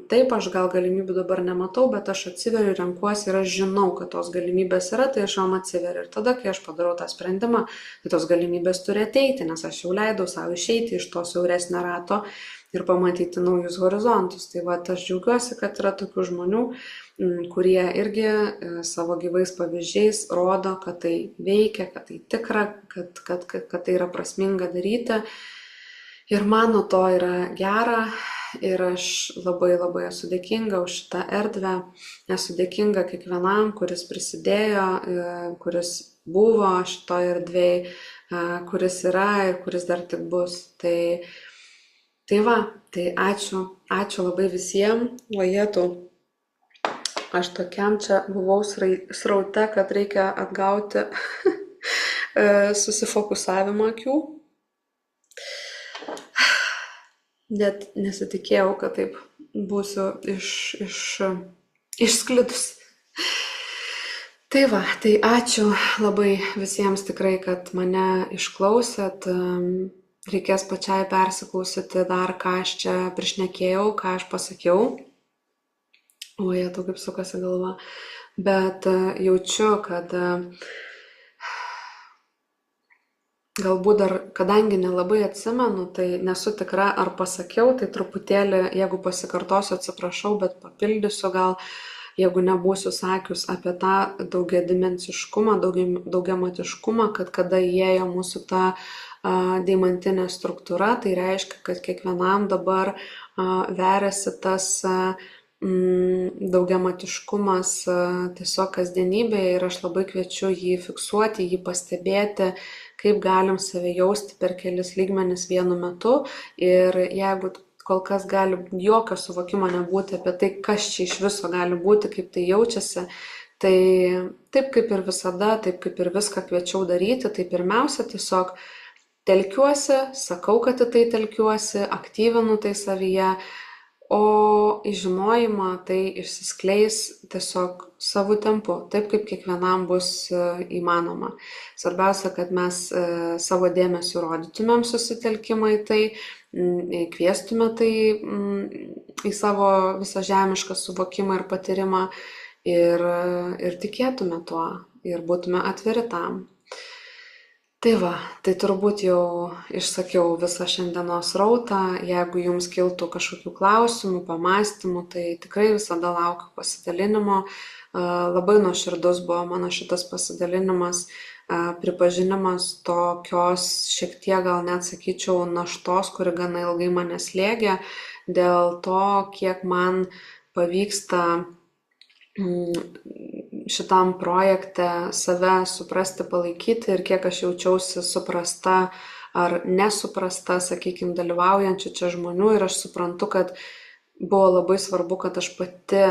taip, aš gal galimybių dabar nematau, bet aš atsiveriu, renkuosi ir aš žinau, kad tos galimybės yra, tai aš jom atsiveriu. Ir tada, kai aš padarau tą sprendimą, tai tos galimybės turi ateiti, nes aš jau leidau savo išeiti iš to siauresnio rato ir pamatyti naujus horizontus. Tai va, aš džiaugiuosi, kad yra tokių žmonių, kurie irgi savo gyvais pavyzdžiais rodo, kad tai veikia, kad tai tikra, kad tai yra prasminga daryti. Ir man nuo to yra gera ir aš labai esu dėkinga už šitą erdvę, esu dėkinga kiekvienam, kuris prisidėjo, kuris buvo šitoje erdvėje, kuris yra ir kuris dar tik bus. Tai va, tai ačiū labai visiems, vajetų. Aš tokiam čia buvau sraute, kad reikia atgauti susifokusavimą akių. Net nesitikėjau, kad taip būsiu išsklidus. Tai va, tai ačiū labai visiems tikrai, kad mane išklausėt. Reikės pačiai persiklausyti dar, ką aš čia prišnekėjau, ką aš pasakiau. O jie to kaip sukasi galva. Bet jaučiu, kad galbūt dar, kadangi nelabai atsimenu, tai nesu tikra, ar pasakiau, tai truputėlį, jeigu pasikartosiu, atsiprašau, bet papildysiu gal, jeigu nebūsiu sakius apie tą daugiadimensiškumą, daugiamatiškumą, kad kada įėjo mūsų ta deimantinė struktūra, tai reiškia, kad kiekvienam dabar veriasi tas daugiamatiškumas tiesiog kasdienybėje ir aš labai kviečiu jį fiksuoti, jį pastebėti, kaip galim save jausti per kelis lygmenis vienu metu ir jeigu kol kas gali jokio suvokimo nebūti apie tai, kas čia iš viso gali būti, kaip tai jaučiasi, tai taip kaip ir visada, taip kaip ir viską kviečiau daryti, tai pirmiausia tiesiog telkiuosi, sakau, kad į tai telkiuosi, aktyvinu tai savyje, o į žinojimą tai išsiskleis tiesiog savo tempu, taip kaip kiekvienam bus įmanoma. Svarbiausia, kad mes savo dėmesį rodytumėm susitelkimą į tai, kviestume tai į savo visą žemišką suvokimą ir patyrimą ir tikėtume tuo ir būtume atviri tam. Tai va, tai turbūt jau išsakiau visą šiandienos srautą, jeigu jums kiltų kažkokių klausimų, pamąstymų, tai tikrai visada laukiu pasidalinimo. Labai nuoširdus buvo mano šitas pasidalinimas, pripažinimas tokios šiek tiek gal net sakyčiau naštos, kuri gana ilgai mane slėgė, dėl to, kiek man pavyksta šitam projekte save suprasti, palaikyti ir kiek aš jaučiausi suprasta ar nesuprasta, sakykime, dalyvaujančių čia žmonių ir aš suprantu, kad buvo labai svarbu, kad aš pati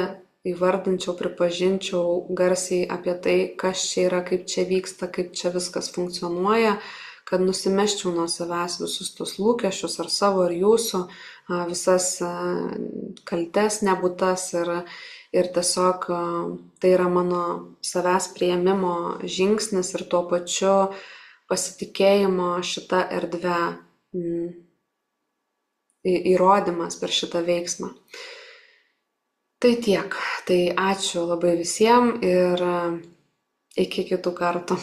įvardinčiau, pripažinčiau garsiai apie tai, kas čia yra, kaip čia vyksta, kaip čia viskas funkcionuoja, kad nusimesčiau nuo savęs visus tus lūkesčius ar savo ar jūsų, visas kaltes nebūtas ir tiesiog tai yra mano savęs priėmimo žingsnis ir tuo pačiu pasitikėjimo šitą erdvę įrodymas per šitą veiksmą. Tai tiek. Tai ačiū labai visiems ir iki kitų kartų.